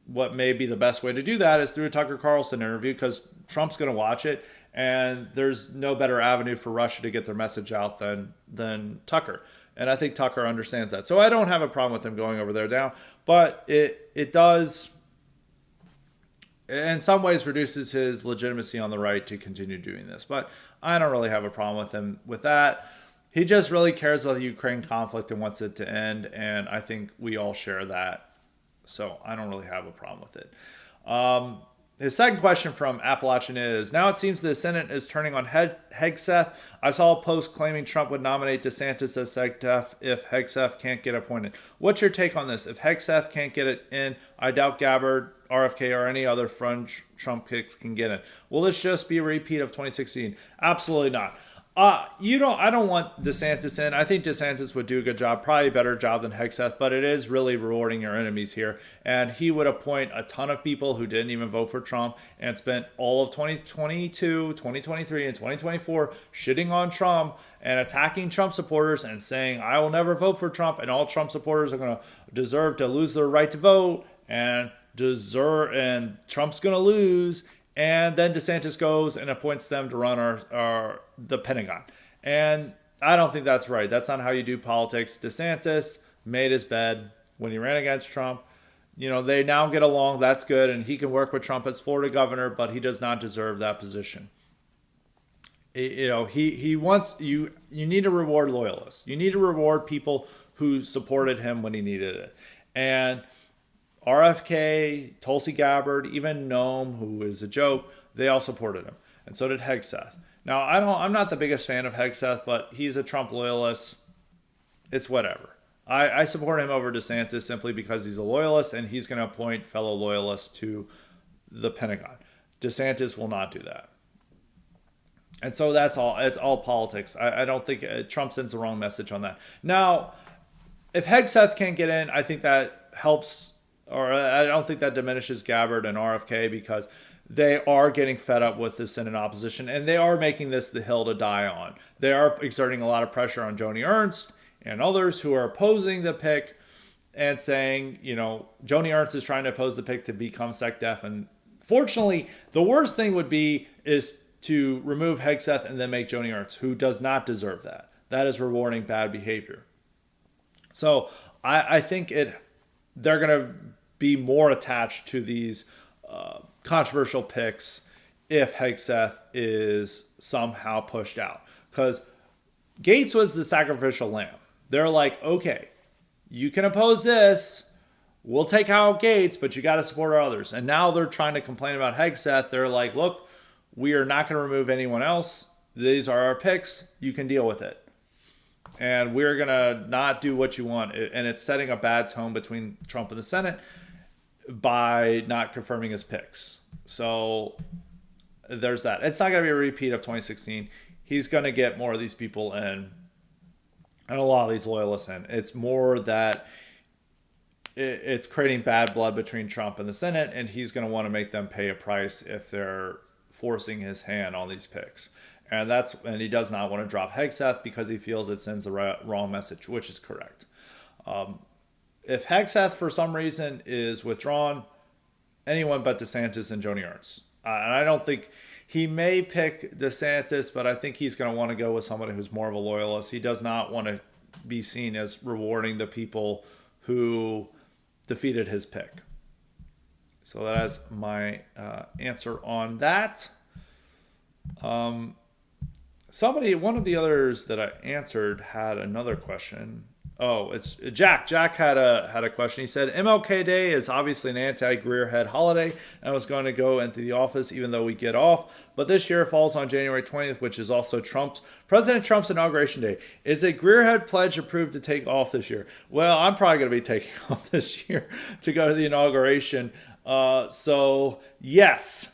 what may be the best way to do that is through a Tucker Carlson interview, because Trump's going to watch it. And there's no better avenue for Russia to get their message out than Tucker. And I think Tucker understands that. So I don't have a problem with him going over there now. But it does, in some ways, reduces his legitimacy on the right to continue doing this. But I don't really have a problem with him with that. He just really cares about the Ukraine conflict and wants it to end. And I think we all share that. So I don't really have a problem with it. His second question from Appalachian is, now it seems the Senate is turning on Hegseth. I saw a post claiming Trump would nominate DeSantis as Hegseth if Hegseth can't get appointed. What's your take on this? If Hegseth can't get it in, I doubt Gabbard RFK or any other fringe Trump picks can get in. Will this just be a repeat of 2016? Absolutely not. I don't want DeSantis in. I think DeSantis would do a good job, probably a better job than Hegseth, but it is really rewarding your enemies here. And he would appoint a ton of people who didn't even vote for Trump and spent all of 2022, 2023, and 2024 shitting on Trump and attacking Trump supporters and saying, I will never vote for Trump, and all Trump supporters are going to deserve to lose their right to vote and Trump's going to lose. And then DeSantis goes and appoints them to run the Pentagon. And I don't think that's right. That's not how you do politics. DeSantis made his bed when he ran against Trump. They now get along. That's good. And he can work with Trump as Florida governor, but he does not deserve that position. He wants you need to reward loyalists. You need to reward people who supported him when he needed it. And RFK, Tulsi Gabbard, even Noam, who is a joke, they all supported him. And so did Hegseth. Now, I'm not the biggest fan of Hegseth, but he's a Trump loyalist. It's whatever. I support him over DeSantis simply because he's a loyalist and he's going to appoint fellow loyalists to the Pentagon. DeSantis will not do that. And so that's all. It's all politics. I don't think Trump sends the wrong message on that. Now, if Hegseth can't get in, I think that helps, or I don't think that diminishes Gabbard and RFK because they are getting fed up with the Senate opposition and they are making this the hill to die on. They are exerting a lot of pressure on Joni Ernst and others who are opposing the pick and saying, Joni Ernst is trying to oppose the pick to become SecDef. And fortunately, the worst thing would be is to remove Hegseth and then make Joni Ernst, who does not deserve that. That is rewarding bad behavior. So I think they're going to be more attached to these controversial picks if Hegseth is somehow pushed out. Because Gates was the sacrificial lamb. They're like, okay, you can oppose this. We'll take out Gates, but you got to support our others. And now they're trying to complain about Hegseth. They're like, look, we are not going to remove anyone else. These are our picks. You can deal with it. And we're going to not do what you want. And it's setting a bad tone between Trump and the Senate by not confirming his picks. So there's that. It's not going to be a repeat of 2016. He's going to get more of these people in and a lot of these loyalists in. It's more that it's creating bad blood between Trump and the Senate, and he's going to want to make them pay a price if they're forcing his hand on these picks. And he does not want to drop Hegseth because he feels it sends the wrong message, which is correct. If Hegseth for some reason is withdrawn, anyone but DeSantis and Joni Ernst. And I don't think he may pick DeSantis, but I think he's going to want to go with somebody who's more of a loyalist. He does not want to be seen as rewarding the people who defeated his pick. So that is my answer on that. One of the others that I answered had another question. Oh, it's Jack. Jack had a question. He said, MLK Day is obviously an anti-Greer head holiday and was going to go into the office even though we get off. But this year falls on January 20th, which is also President Trump's inauguration day. Is a Greer head pledge approved to take off this year? Well, I'm probably going to be taking off this year to go to the inauguration. So yes,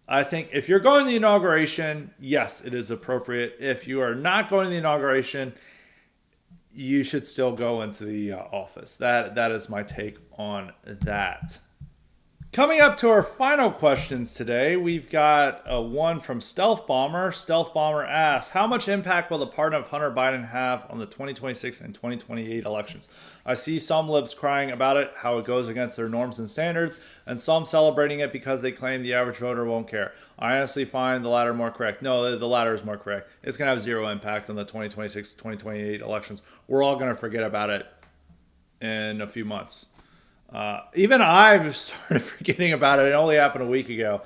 I think if you're going to the inauguration, yes, it is appropriate. If you are not going to the inauguration, you should still go into the office. That is my take on that. Coming up to our final questions today, we've got one from Stealth Bomber. Stealth Bomber asks, how much impact will the pardon of Hunter Biden have on the 2026 and 2028 elections? I see some libs crying about it, how it goes against their norms and standards, and some celebrating it because they claim the average voter won't care. I honestly find the latter more correct. No, the latter is more correct. It's going to have zero impact on the 2026-2028 elections. We're all going to forget about it in a few months. Even I've started forgetting about it. It only happened a week ago.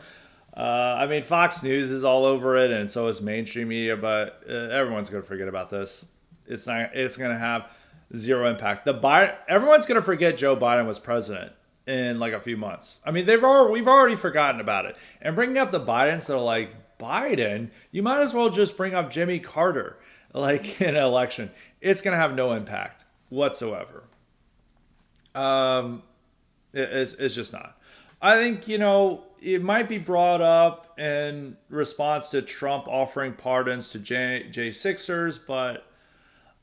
Fox News is all over it, and so is mainstream media, but everyone's going to forget about this. It's going to have zero impact. Everyone's going to forget Joe Biden was president in like a few months. We've already forgotten about it. And bringing up the Bidens that are like, Biden, you might as well just bring up Jimmy Carter like in an election. It's going to have no impact whatsoever. It's just not. I think, it might be brought up in response to Trump offering pardons to J6ers, but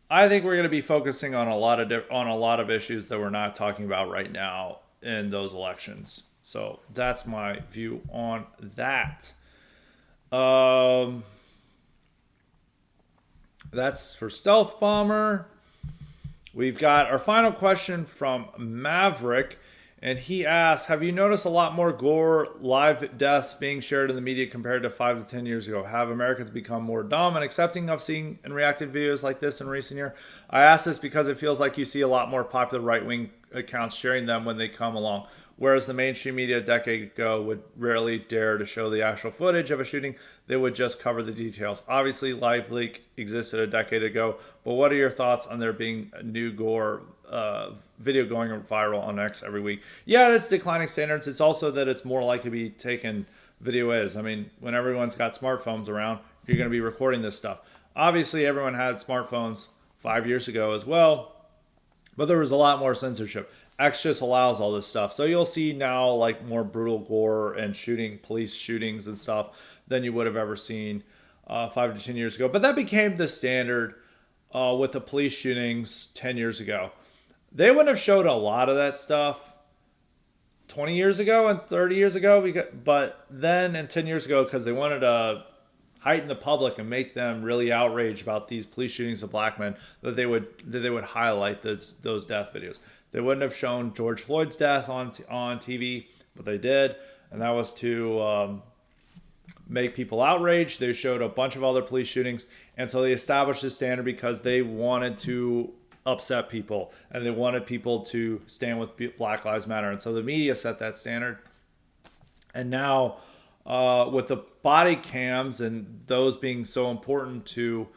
I think we're going to be focusing on on a lot of issues that we're not talking about right now in those elections. So that's my view on that. Um, that's for Stealth Bomber. We've got our final question from Maverick, and he asks, have you noticed a lot more gore, live deaths being shared in the media compared to 5 to 10 years ago? Have Americans become more dumb and accepting of seeing and reacting videos like this in recent years? I ask this because it feels like you see a lot more popular right-wing accounts sharing them when they come along, whereas the mainstream media a decade ago would rarely dare to show the actual footage of a shooting. They would just cover the details. Obviously, Live Leak existed a decade ago, but what are your thoughts on there being a new gore video going viral on X every week? Yeah, it's declining standards. It's also that it's more likely to be taken video is. I mean, when everyone's got smartphones around, you're going to be recording this stuff. Obviously, everyone had smartphones 5 years ago as well, but there was a lot more censorship. X just allows all this stuff. So you'll see now like more brutal gore and police shootings and stuff than you would have ever seen 5 to 10 years ago. But that became the standard with the police shootings 10 years ago. They wouldn't have showed a lot of that stuff 20 years ago and 30 years ago, but then and 10 years ago, because they wanted to heighten the public and make them really outraged about these police shootings of black men, that they would highlight those death videos. They wouldn't have shown George Floyd's death on TV, but they did, and that was to make people outraged. They showed a bunch of other police shootings, and so they established this standard because they wanted to upset people, and they wanted people to stand with Black Lives Matter, and so the media set that standard. And now, with the body cams and those being so important to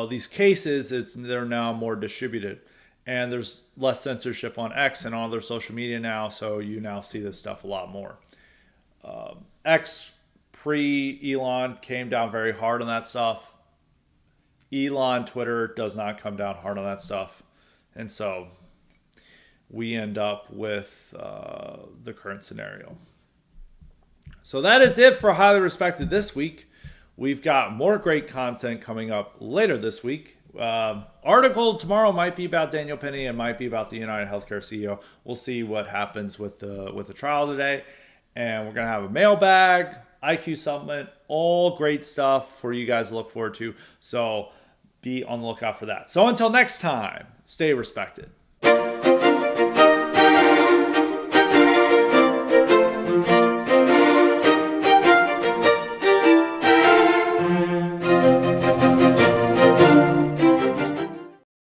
these cases, they're now more distributed. And there's less censorship on X and all their social media now, so you now see this stuff a lot more. X pre-Elon came down very hard on that stuff. Elon Twitter does not come down hard on that stuff. And so we end up with the current scenario. So that is it for Highly Respected this week. We've got more great content coming up later this week. Article tomorrow might be about Daniel Penny and might be about the United Healthcare CEO. We'll see what happens with the trial today. And we're going to have a mailbag, IQ supplement, all great stuff for you guys to look forward to. So be on the lookout for that. So until next time, stay respected.